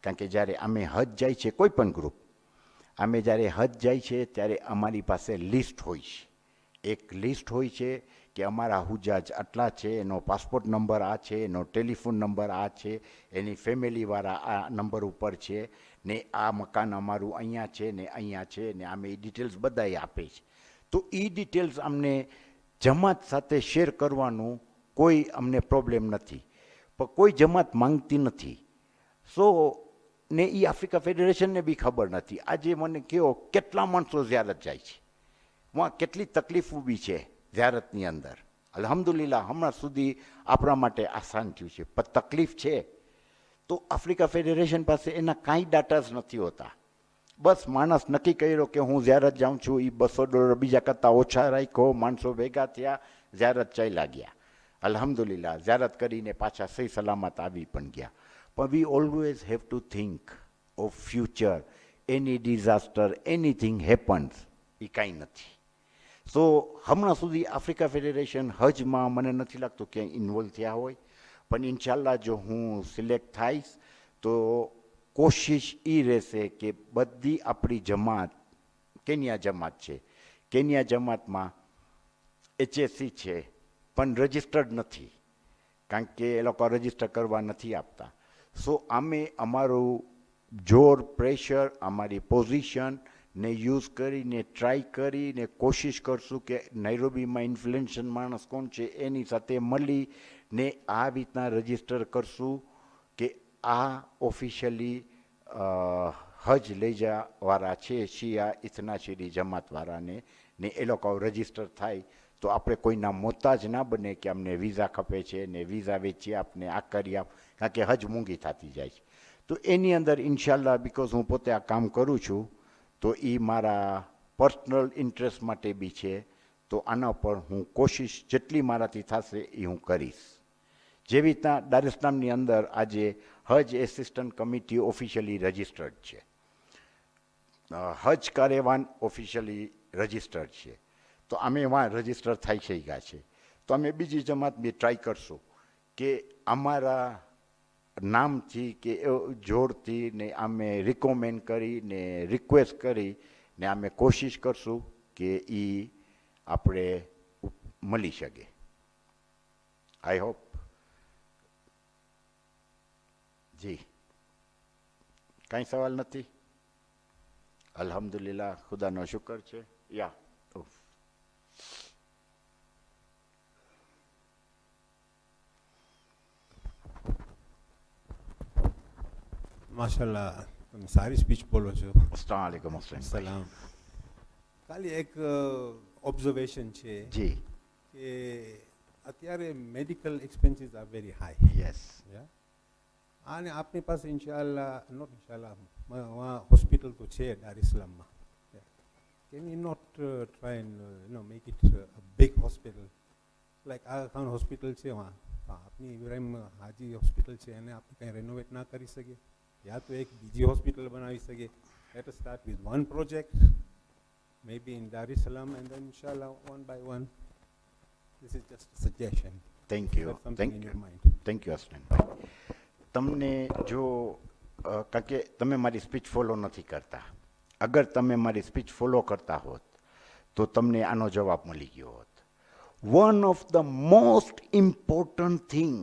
કારણ કે જ્યારે અમે હજ જાય છે, કોઈ પણ ગ્રુપ, અમે જ્યારે હજ જાય છે ત્યારે અમારી પાસે લિસ્ટ હોય છે. એક લિસ્ટ હોય છે કે અમારા હુજાજ આટલા છે, એનો પાસપોર્ટ નંબર આ છે, એનો ટેલિફોન નંબર આ છે, એની ફેમિલીવાળા આ નંબર ઉપર છે, ને આ મકાન અમારું અહીંયા છે ને અહીંયા છે, ને અમે એ ડિટેલ્સ બધાએ આપે છે. તો એ ડિટેલ્સ અમને જમાત સાથે શેર કરવાનું કોઈ અમને પ્રોબ્લેમ નથી, પણ કોઈ જમાત માંગતી નથી. ને એ આફ્રિકા ફેડરેશનને બી ખબર નથી. આજે મને કહો, કેટલા માણસો ઝિયારત જાય છે, કેટલી તકલીફ ઊભી છે ઝિયારતની અંદર. અલ્હમ્દુલિલ્લાહ હમણાં સુધી આપણા માટે આસાન થયું છે, પણ તકલીફ છે. તો આફ્રિકા ફેડરેશન પાસે એના કાંઈ ડાટા જ નથી હોતા. બસ માણસ નક્કી કર્યો કે હું ઝિયારત જાઉં છું, એ $200 બીજા કરતાં ઓછા રાખ્યો, માણસો ભેગા થયા, ઝિયારત ચાલ્યા ગયા. અલ્હમ્દુલિલ્લાહ ઝિયારત કરીને પાછા સહી સલામત આવી પણ ગયા. પણ we always have to think of future. Any disaster, anything happens, એ કાંઈ નથી. સો હમણાં સુધી આફ્રિકા ફેડરેશન હજમાં મને નથી લાગતું ક્યાંય ઇન્વોલ્વ થયા હોય, પણ ઇન્શાલ્લાહ જો હું સિલેક્ટ થઈશ તો કોશિશ એ રહેશે કે બધી આપણી જમાત, કેન્યા જમાત છે, કેન્યા જમાતમાં HSC છે, પણ રજિસ્ટર્ડ નથી, કારણ કે એ લોકો રજિસ્ટર કરવા નથી આપતા. સો અમે અમારું જોર, પ્રેશર, અમારી પોઝિશન ને યુઝ કરીને ટ્રાય કરીને કોશિશ કરશું કે નાઇરોબીમાં ઇન્ફ્લુએન્શન માણસ કોણ છે એની સાથે મળીને આ રીતના રજિસ્ટર કરશું કે આ ઓફિશિયલી હજ લઈ જવાવાળા છે શિયા ઇથનાશીરી જમાતવાળાને, ને એ લોકો રજિસ્ટર થાય તો આપણે કોઈના મોતાજ ના બને કે અમને વિઝા ખપે છે ને વિઝા વેચી આપને આ કરી આપ, કારણ કે હજ મોંઘી થતી જાય છે. તો એની અંદર ઇન્શાલ્લાહ, બિકોઝ હું પોતે આ કામ કરું છું, તો એ મારા પર્સનલ ઇન્ટરેસ્ટ માટે બી છે. તો આના પર હું કોશિશ જેટલી મારાથી થશે એ હું કરીશ. જેવી રીતના દાર ઇસ્લામની અંદર આજે હજ એસિસ્ટન્ટ કમિટી ઓફિશિયલી રજિસ્ટર્ડ છે, હજ કારેવાન ઓફિશિયલી રજિસ્ટર્ડ છે, તો અમે એમાં રજિસ્ટર થઈ થઈ ગયા છે. તો અમે બીજી જમાત બી ટ્રાય કરશું કે અમારા નામથી કે જોડથી ને અમે રિકોમેન્ડ કરી ને રિક્વેસ્ટ કરી ને અમે કોશિશ કરશું કે એ આપણે મળી શકે. I hope. જી, કાંઈ સવાલ નથી? અલ્હમ્દુલિલ્લાહ, ખુદાનો શુકર છે. યા માશાલ્લાહ, તમે સારી સ્પીચ બોલો છો. અસ્સલામ વાલેકુમ. સલામ. ખાલી એક ઓબ્ઝર્વેશન છે જી. કે અત્યારે medical expenses are very high. Yes. અને આપની પાસે ઇન્શાલ્લાહ, નોટ ઇન્શાલ્લાહ, હોસ્પિટલ તો છે દાર ઇસ્લામમાં. Can you not try and make it a big hospital like આ ખાન હોસ્પિટલ છે, આપની ઇબ્રાહિમ હાજી હોસ્પિટલ છે, એને આપણે કંઈ રેનોવેટ ના કરી શકીએ? या तो एक બીજી હોસ્પિટલ બનાવી શકે. Let us start with one project, maybe in Dar es Salaam, and then inshallah one by one. This is just a suggestion. Thank you. Have something in your mind. Thank you, Hassan. તમને જો કારણ કે તમે મારી સ્પીચ ફોલો નથી કરતા, અગર તમે મારી સ્પીચ ફોલો કરતા હોત તો તમને આનો જવાબ મળી ગયો હોત. One of the most important thing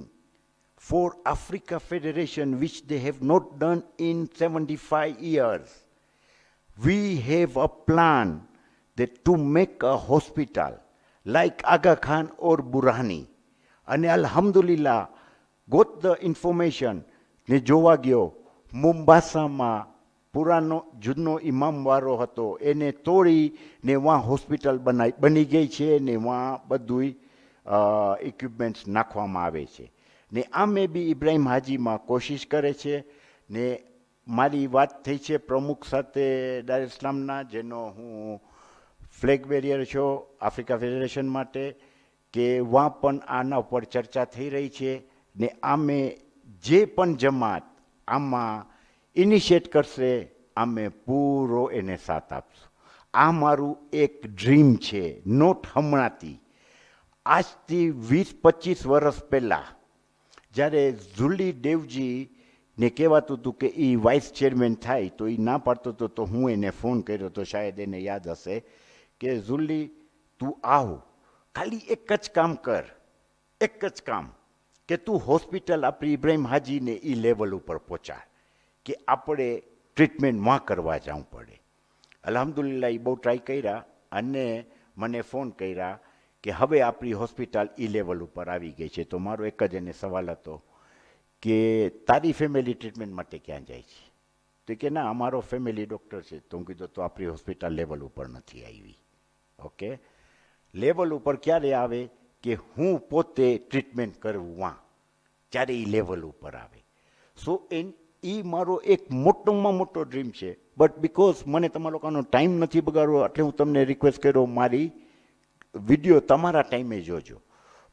for Africa Federation, which they have not done in 75 years, we have a plan that to make a hospital like Aga Khan or Burhani. And alhamdulillah, got the information ને જોવા ગયો મુંબાસામાં પુરાનો જૂનો ઇમામવાળો હતો એને તોડી ને વાં હોસ્પિટલ બની ગઈ છે ને વાં બધુંય ઇક્વિપમેન્ટ્સ નાખવામાં આવે છે ને આમે બી ઇબ્રાહિમ હાજીમાં કોશિશ કરે છે ને મારી વાત થઈ છે પ્રમુખ સાથે દાર ઇસ્લામના જેનો હું ફ્લેગ બેરિયર છો આફ્રિકા ફેડરેશન માટે કે વાં પણ આના ઉપર ચર્ચા થઈ રહી છે ને આમે જે પણ જમાત આમાં ઇનિશિએટ કરશે આમે પૂરો એને સાથ આપશું. આ મારું એક ડ્રીમ છે, નોટ હમણાંથી, આજથી 20-25 વર્ષ પહેલાં જ્યારે ઝુલી દેવજીને કહેવાતું હતું કે એ વાઇસ ચેરમેન થાય તો એ ના પાડતો હતો તો હું એને ફોન કર્યો તો શાયદ એને યાદ હશે કે ઝુલી તું આવ, ખાલી એક જ કામ કર, એક જ કામ કે તું હોસ્પિટલ આપણી ઇબ્રાહિમ હાજીને એ લેવલ ઉપર પહોંચાડ કે આપણે ટ્રીટમેન્ટ માં કરવા જવું પડે. અલ્હમ્દુલિલ્લાહ એ બહુ ટ્રાય કર્યા અને મને ફોન કર્યા કે હવે આપણી હોસ્પિટલ એ લેવલ ઉપર આવી ગઈ છે. તો મારો એક જ એને સવાલ હતો કે તારી ફેમિલી ટ્રીટમેન્ટ માટે ક્યાં જાય છે? તો કે ના અમારો ફેમિલી ડૉક્ટર છે. તો હું કીધું તો આપણી હોસ્પિટલ લેવલ ઉપર નથી આવી. ઓકે, લેવલ ઉપર ક્યારે આવે કે હું પોતે ટ્રીટમેન્ટ કરવું વાં, ત્યારે એ લેવલ ઉપર આવે. સો એ મારો એક મોટોમાં મોટો ડ્રીમ છે. બટ બિકોઝ મને તમારા લોકોનો ટાઈમ નથી બગાડવો એટલે હું તમને રિક્વેસ્ટ કર્યો મારી વિડીયો તમારા ટાઈમે જોજો.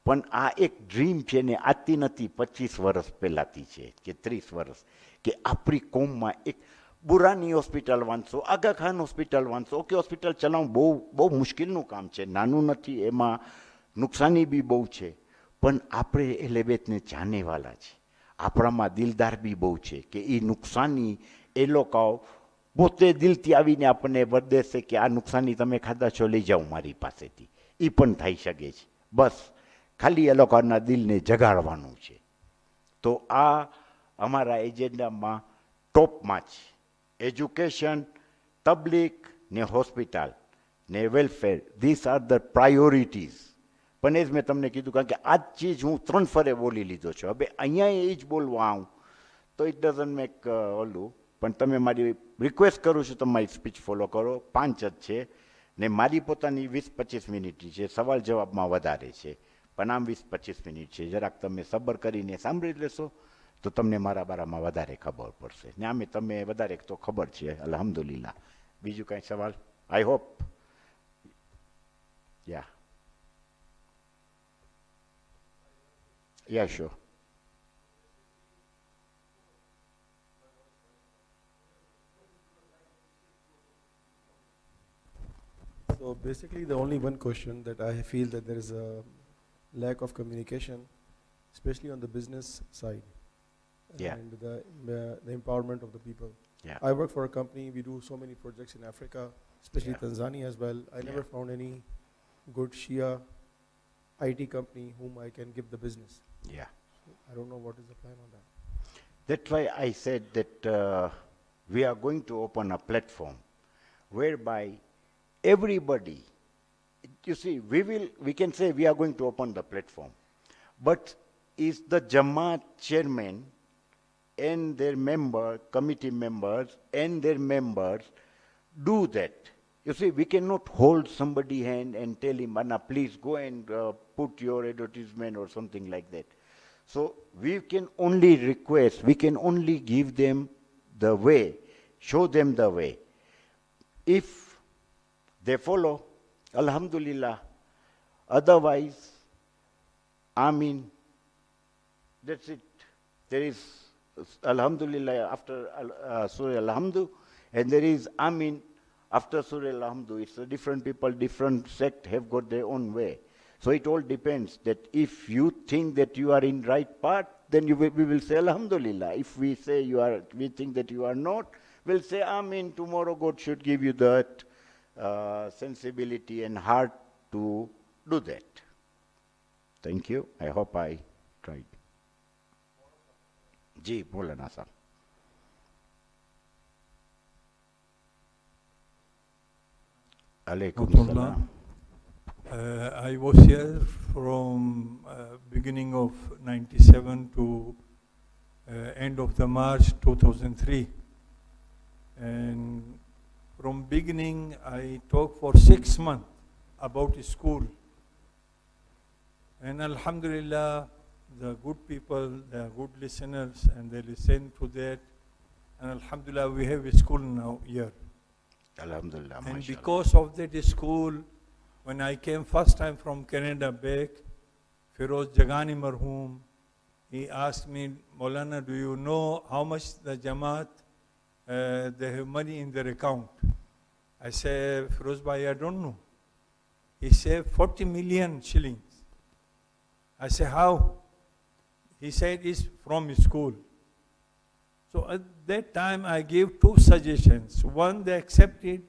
પણ આ એક ડ્રીમ છે ને આજથી નથી, 25 વર્ષ પહેલાંથી છે કે 30 વર્ષ કે આપણી કોમમાં એક બુરાની હોસ્પિટલ વાંચશો, આગા ખાન હોસ્પિટલ વાંચશો. ઓકે, હોસ્પિટલ ચલાવવું બહુ મુશ્કેલનું કામ છે, નાનું નથી, એમાં નુકસાની બી બહુ છે. પણ આપણે એ લેબેતને જાનેવાલા છે, આપણામાં દિલદાર બી બહુ છે કે એ નુકસાની એ લોકો પોતે દિલથી આવીને આપણને વર દેશે કે આ નુકસાની તમે ખાધા છો, લઈ જાઓ મારી પાસેથી. એ પણ થઈ શકે છે. બસ ખાલી એ લોકોના દિલને જગાડવાનું છે. તો આ અમારા એજન્ડામાં ટોપમાં છે. એજ્યુકેશન, તબલીગ ને હોસ્પિટલ ને welfare, this are the priorities. પણ એ જ મેં તમને કીધું કારણ કે આ ચીજ હું 3 ફરે બોલી લીધો છું. હવે અહીંયા એ જ બોલવા આવું તો ઇટ ડઝન્ટ મેક ઓલું. પણ તમે મારી રિક્વેસ્ટ કરું છું તમારી સ્પીચ ફોલો કરો. 5 જ છે ને મારી પોતાની 20-25 મિનિટની છે, સવાલ જવાબમાં વધારે છે પણ આમ 20-25 મિનિટ છે. જરાક તમે સબર કરીને સાંભળી લેશો તો તમને મારા બારામાં વધારે ખબર પડશે ને આમે તમે વધારે તો ખબર છે અલ્હમ્દુલિલ્લાહ. બીજું કાંઈ સવાલ? I hope yeah Yeah, sure. So basically the only one question that I feel that there is a lack of communication, especially on the business side. Yeah. And the empowerment of the people. Yeah. I work for a company, we do so many projects in Africa, especially Yeah. Tanzania as well. I never found any good Shia IT company whom I can give the business. Yeah. I don't know what is the plan on that. That's why I said that we are going to open a platform whereby everybody, you see, we can say we are going to open the platform, but is the Jamaat chairman and their committee members and their members do that. You see, we cannot hold somebody's hand and tell him, Anna, please go and put your advertisement or something like that. So we can only request, we can only give them the way, show them the way. If they follow, alhamdulillah. Otherwise, I mean, that's it. There is Alhamdulillah after Surah Alhamdu, and there is Amin after Surah Alhamdu. It's a different people, different sect have got their own way. So it all depends that if you think that you are in right path, then we will say Alhamdulillah. If we say we think that you are not, we'll say Amin. Tomorrow God should give you that sensibility and heart to do that. Thank you. I hope I tried. जी बोलना साहब. Alaikum salam. I was here from beginning of 97 to end of the March 2003. And from beginning, I talked for 6 months about school. And Alhamdulillah, the good people, the good listeners, and they listen to that. And Alhamdulillah, we have a school now here. Alhamdulillah. And mashallah. because of that school, when I came first time from Canada back, Firoz Jagani Marhoom, he asked me, Maulana, do you know how much the Jamaat, they have money in their account? I said, Firoz Bhai, I don't know. He said 40 million shillings. I said, how? He said, it's from school. So at that time, I gave 2 suggestions. One, they accepted.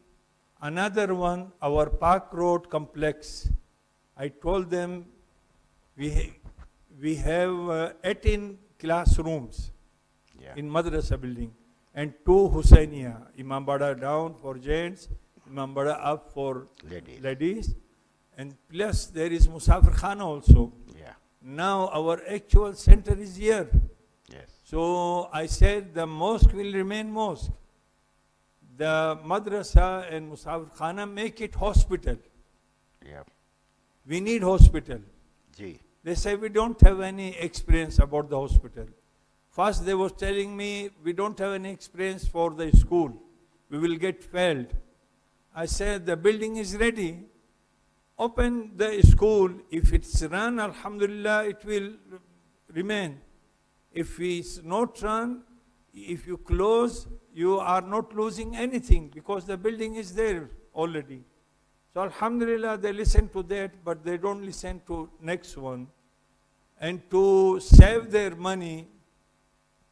Another one, our Park Road complex. I told them, we have 18 classrooms in Madrasa building and 2 Husainiya. Imam Bada down for gents, Imam Bada up for ladies. And plus there is Musafir Khana also. Yeah. Now our actual center is here. Yes. So I said the mosque will remain mosque. The madrasa and Musafir Khana make it hospital. Yeah. We need hospital. Ji. They say we don't have any experience about the hospital. First they was telling me we don't have any experience for the school. We will get failed. I said the building is ready. Open the school. If it's run, Alhamdulillah, it will remain. If it's not run, if you close, you are not losing anything because the building is there already. So Alhamdulillah, they listen to that, but they don't listen to next one. And to save their money,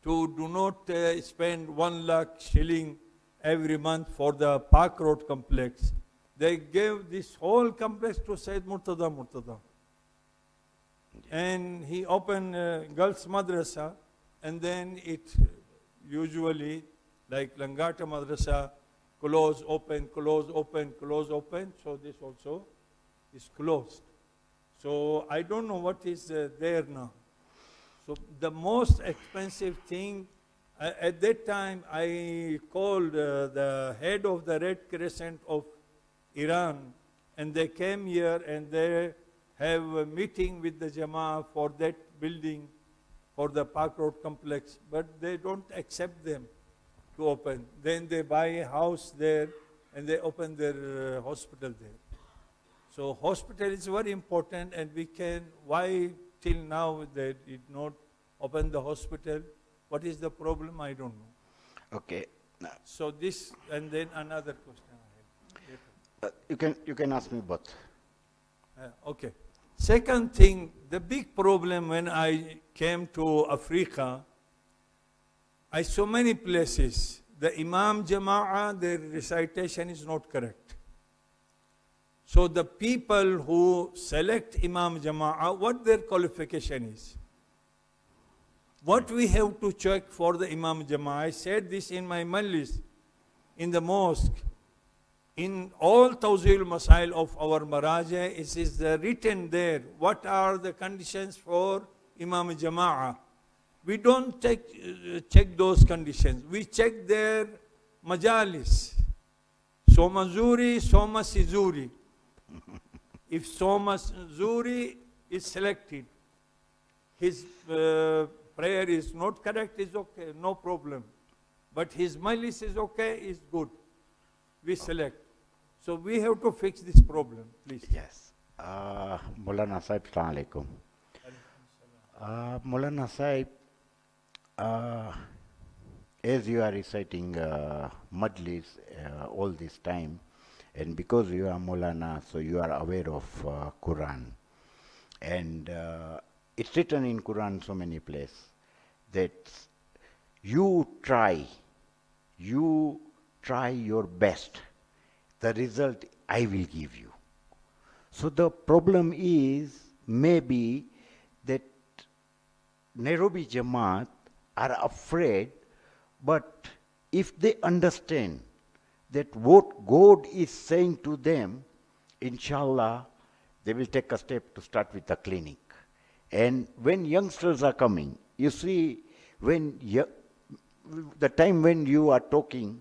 to do not spend 1 lakh shilling every month for the Park Road complex, they gave this whole complex to Sayyid Murtada. And he opened girls madrasa, and then it usually, like Langata madrasa, close, open, close, open, close, open. So this also is closed. So I don't know what is there now. So the most expensive thing, at that time I called the head of the Red Crescent of Iran, and they came here and they have a meeting with the Jama'ah for that building, for the Park Road complex, but they don't accept them to open. Then they buy a house there and they open their hospital there. So hospital is very important, and we can, why till now they did not open the hospital? What is the problem? I don't know. Okay. So this, and then another question I have. You can ask me both. Okay. Second thing, the big problem when I came to Africa, I saw many places. The Imam Jama'ah, their recitation is not correct. So the people who select Imam Jama'ah, what their qualification is? What we have to check for the Imam Jama'ah? I said this in my majlis, in the mosque. In all Tawzil Masail of our Maraja, it is written there, what are the conditions for Imam Jama'ah. We don't check those conditions. We check their majalis. Soma Zuri, Soma Sizuri. If Soma Zuri is selected, his prayer is not correct, is okay, no problem. But his majlis is okay, is good. We select. So we have to fix this problem, please. Yes. Maulana Sahib, Assalamu alaikum. Maulana Sahib, Uh, as you are reciting Majlis all this time, and because you are Maulana, so you are aware of Quran. And it's written in Quran so many places that you try your best. The result I will give you. So the problem is maybe that Nairobi Jamaat are afraid, but if they understand that what God is saying to them, inshallah, they will take a step to start with the clinic. And when youngsters are coming, you see, when the time when you are talking,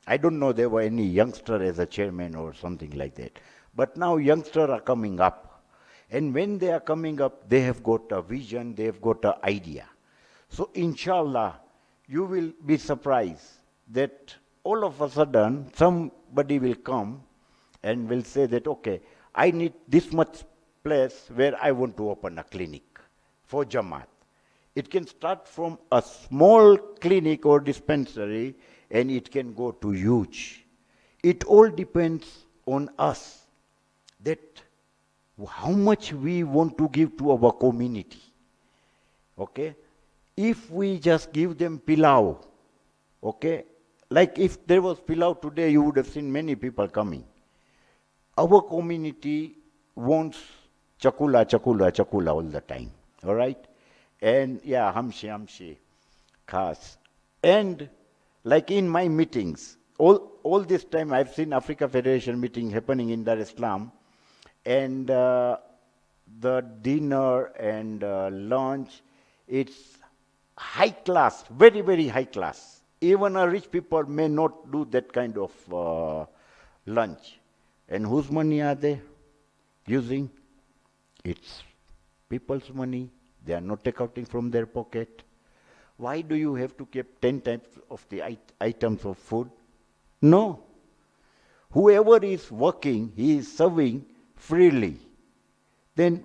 I don't know there were any youngster as a chairman or something like that. But now youngsters are coming up. And when they are coming up, they have got a vision, they have got an idea. So inshallah, you will be surprised that all of a sudden somebody will come and will say that, okay, I need this much place where I want to open a clinic for Jamaat. It can start from a small clinic or dispensary and it can go to huge. It all depends on us that how much we want to give to our community. Okay? If we just give them pilau, okay? Like if there was pilau today, you would have seen many people coming. Our community wants chakula, chakula, chakula all the time. All right? And yeah, hamshi, khas. And like in my meetings, all this time I've seen Africa Federation meeting happening in Dar es Salaam, and the dinner and lunch, it's high class, very, very high class. Even a rich people may not do that kind of lunch. And whose money are they using? It's people's money. They are not taking from their pocket. Why do you have to keep 10 types of the items of food? No. Whoever is working, he is serving freely. Then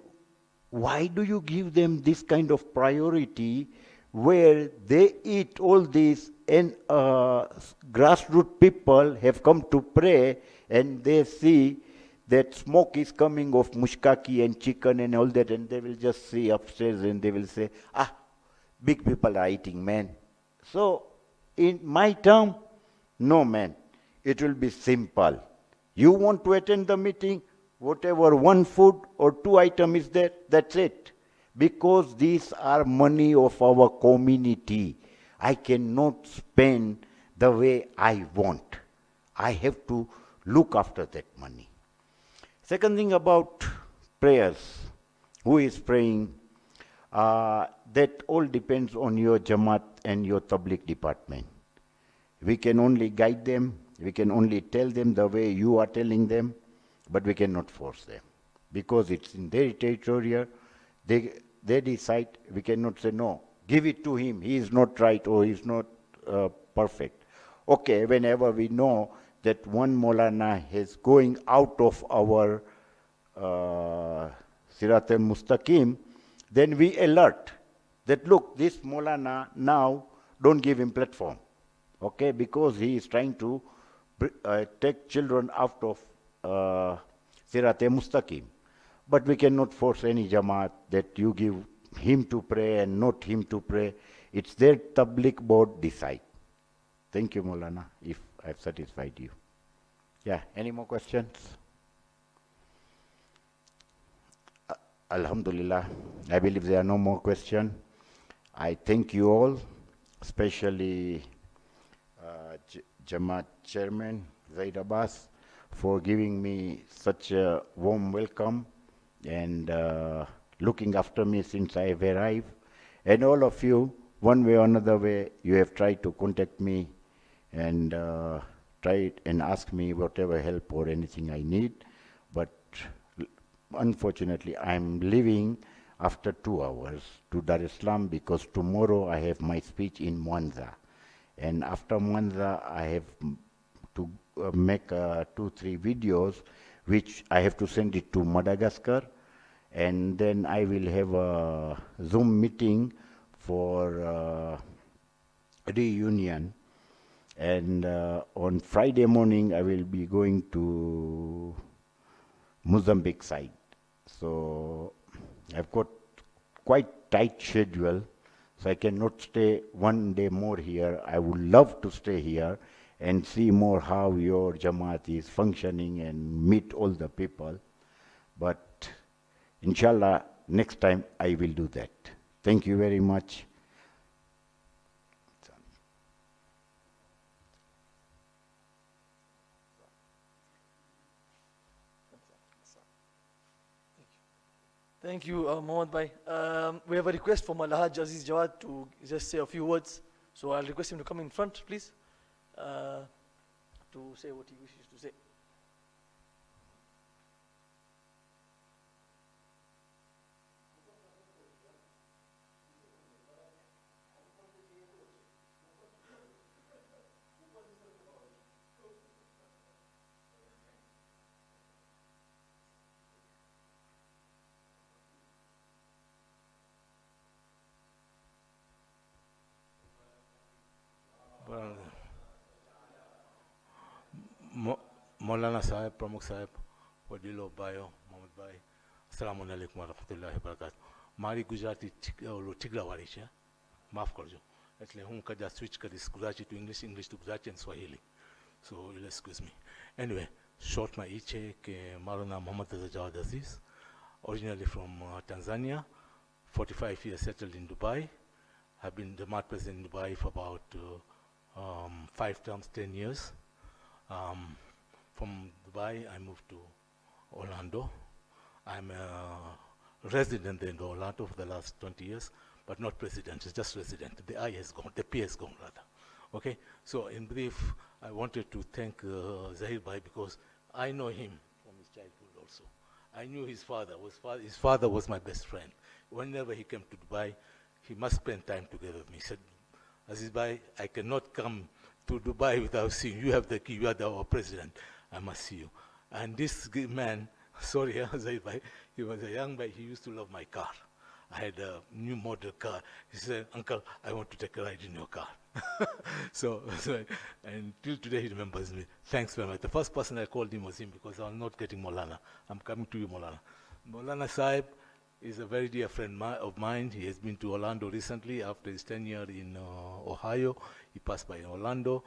why do you give them this kind of priority where they eat all this and grassroots people have come to pray and they see that smoke is coming of mushkaki and chicken and all that, and they will just see upstairs and they will say, big people are eating, man. So in my term, no, man. It will be simple. You want to attend the meeting, whatever one food or two item is there, that's it. Because these are money of our community. I cannot spend the way I want. I have to look after that money. Second thing about prayers. Who is praying? That all depends on your Jamaat and your Tabligh department. We can only guide them. We can only tell them the way you are telling them, but we cannot force them. Because it's in their territory, they decide. We cannot say, no, give it to him. He is not right or he is not perfect. Okay, whenever we know that one Maulana is going out of our Sirat al-Mustaqim, then we alert that, look, this Maulana now, don't give him platform, okay, because he is trying to take children out of Sirat al-Mustaqim. But we cannot force any Jamaat that you give him to pray and not him to pray. It's their Tabligh board decide. Thank you, Maulana, if I've satisfied you. Yeah, any more questions? Alhamdulillah, I believe there are no more questions. I thank you all, especially Jamaat Chairman Zaid Abbas, for giving me such a warm welcome and looking after me since I have arrived. And all of you, one way or another way, you have tried to contact me and try and ask me whatever help or anything I need. But unfortunately, I'm leaving after 2 hours to Dar es Salaam because tomorrow I have my speech in Mwanza. And after Mwanza, I have to make 2-3 videos, which I have to send it to Madagascar. And then I will have a Zoom meeting for reunion. And on Friday morning, I will be going to Mozambique side. So I've got quite tight schedule, so I cannot stay one day more here. I would love to stay here and see more how your Jamaat is functioning and meet all the people. But inshallah, next time I will do that. Thank you very much. Thank you, Mohamed Bhai. We have a request from Alhajj Aziz Jawad to just say a few words. So I'll request him to come in front, please, to say what he wishes to say. Maulana Sahib, Pramukh Sahib, Wadilo Bayo, Mohamed Bhai, Assalamu alaikum wa rahmatullahi wa barakatuh. મારી ગુજરાતી ઠીકરાવાળી છે, માફ કરજો. એટલે હું કદાચ સ્વિચ કરીશ Gujarati to English, English to Gujarati and Swahili. So you'll excuse me. Anyway, શોર્ટમાં એ છે કે મારું નામ Mohammad Jawad Aziz, originally from Tanzania, 45 years settled in Dubai. I've been the Jamaat president in Dubai for about 5 terms, 10 years. From Dubai, I moved to Orlando. I'm a resident in Orlando for the last 20 years, but not president, it's just resident. The I has gone, the P has gone rather. Okay, so in brief, I wanted to thank Zahir Bhai because I know him from his childhood also. I knew his father. His father was my best friend. Whenever he came to Dubai, he must spend time together with me. He said, Aziz Bhai, I cannot come to Dubai without seeing you. You have the key, you are our president. I must see you. And this man, sorry, Zahir Bhai, he was a young boy, he used to love my car. I had a new model car. He said, Uncle, I want to take a ride in your car. so, and till today he remembers me. Thanks very much. The first person I called him was him because I was not getting Maulana. I'm coming to you, Maulana. Maulana Sahib is a very dear friend of mine. He has been to Orlando recently after his tenure in Ohio. He passed by Orlando.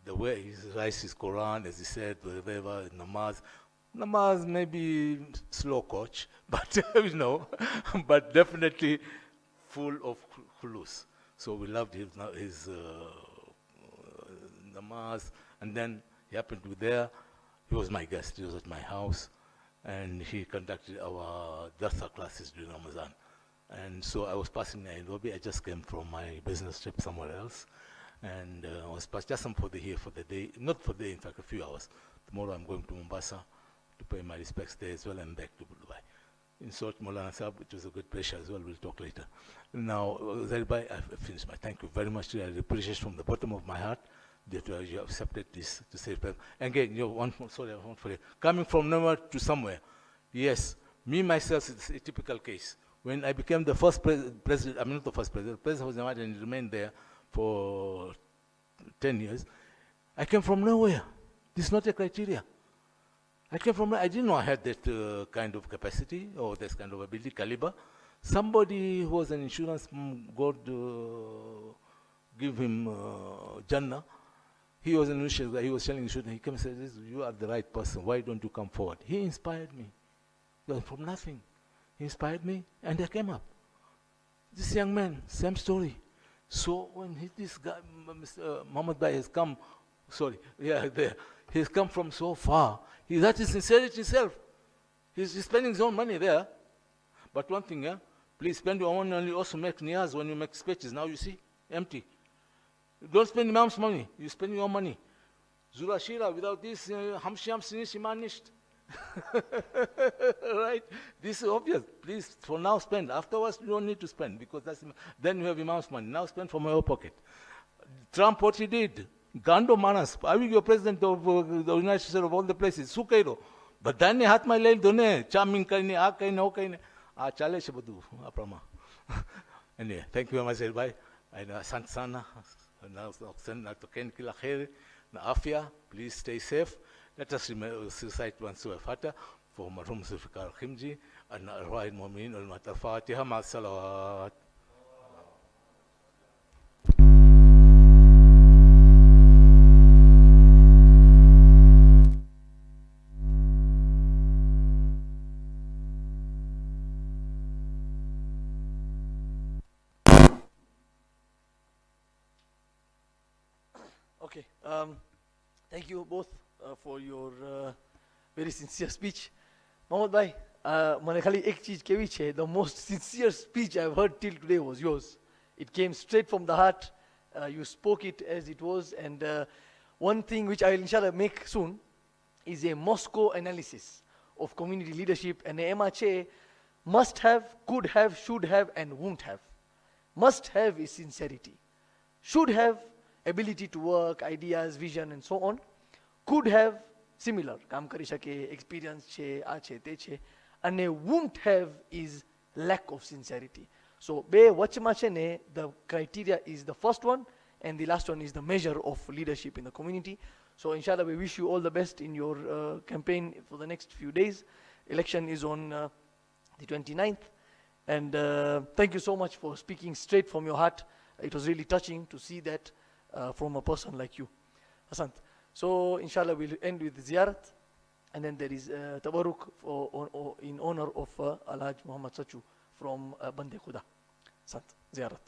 The way he writes his Quran, as he said, whatever, namaz may be slow coach, but you know, but definitely full of khulus. So we loved his namaz, and then he happened to be there. He was my guest. He was at my house, and he conducted our darsa classes during Ramadan. And so I was passing Nairobi. I just came from my business trip somewhere else, and I was just here for the day, not for the day, in fact, a few hours. Tomorrow I'm going to Mombasa to pay my respects there as well and back to Dubai. In short, Maulana Sahib, it was a good pleasure as well. We'll talk later. Now, Zahir Bhai, I've finished my thank you very much. I appreciate from the bottom of my heart that you have accepted this to say. Again, you know, one for it. Coming from nowhere to somewhere. Yes, me myself is a typical case. When I became the first president, I mean not the first president, the president was invited and remained there for 10 years. I came from nowhere. This is not a criteria. I came from, I didn't know I had that kind of capacity or this kind of ability, caliber. Somebody who was an insurance, God give him Jannah. He was an insurance guy, he was selling insurance. He came and said, you are the right person, why don't you come forward? He inspired me. From nothing. He inspired me and I came up. This young man, same story. So when this guy, Mr. Mohamed Bhai has come, he's come from so far. That is sincerity itself. He's spending his own money there. But one thing, please spend your own money, also make niyaz when you make speeches. Now you see, empty. Don't spend Imam's money, you spend your own money. Zura Shira, without this, Hamsham Sinish Iman Nisht. Right? This is obvious. Please, for now, spend. Afterwards, you don't need to spend because then you have Imam's money. Now spend from your pocket. Trump, what he did, Gando Manas, I will be your president of the United States of all the places, Sukairo. But then he had my leg done, charming kaine, a kaine, o kaine. Chale shabadu, aprama. Anyway, thank you very much, Bhai. And Hassan Please stay safe. Let us recite one surah Fatiha for Marhum Zulfikar Khimji and Arwah al-Mu'minin al-Fatiha ma salawat. Okay. Thank you both for your very sincere speech. Mohamed bhai, મને ખાલી એક ચીજ કેવી છે, the most sincere speech I've heard till today was yours. It came straight from the heart. You spoke it as it was, and one thing which I will inshallah make soon is a Moscow analysis of community leadership, and એમાં છે must have, could have, should have, and won't have. Must have is sincerity. Should have ability to work, ideas, vision, and so on. Could have similar, કામ કરી શકે, experience છે, આ છે, તે છે. અને won't have is lack of sincerity. So બે વચમાં છે ને, the criteria is the first one, and the last one is the measure of leadership in the community. So inshallah we wish you all the best in your campaign for the next few days. Election is on the 29th, and thank you so much for speaking straight from your heart. It was really touching to see that from a person like you, Hassan. So inshallah we'll end with the ziyarat, and then there is tabarruk in honor of Alhajj Mohamed Satchu from Bande Khuda. Sant, ziyarat.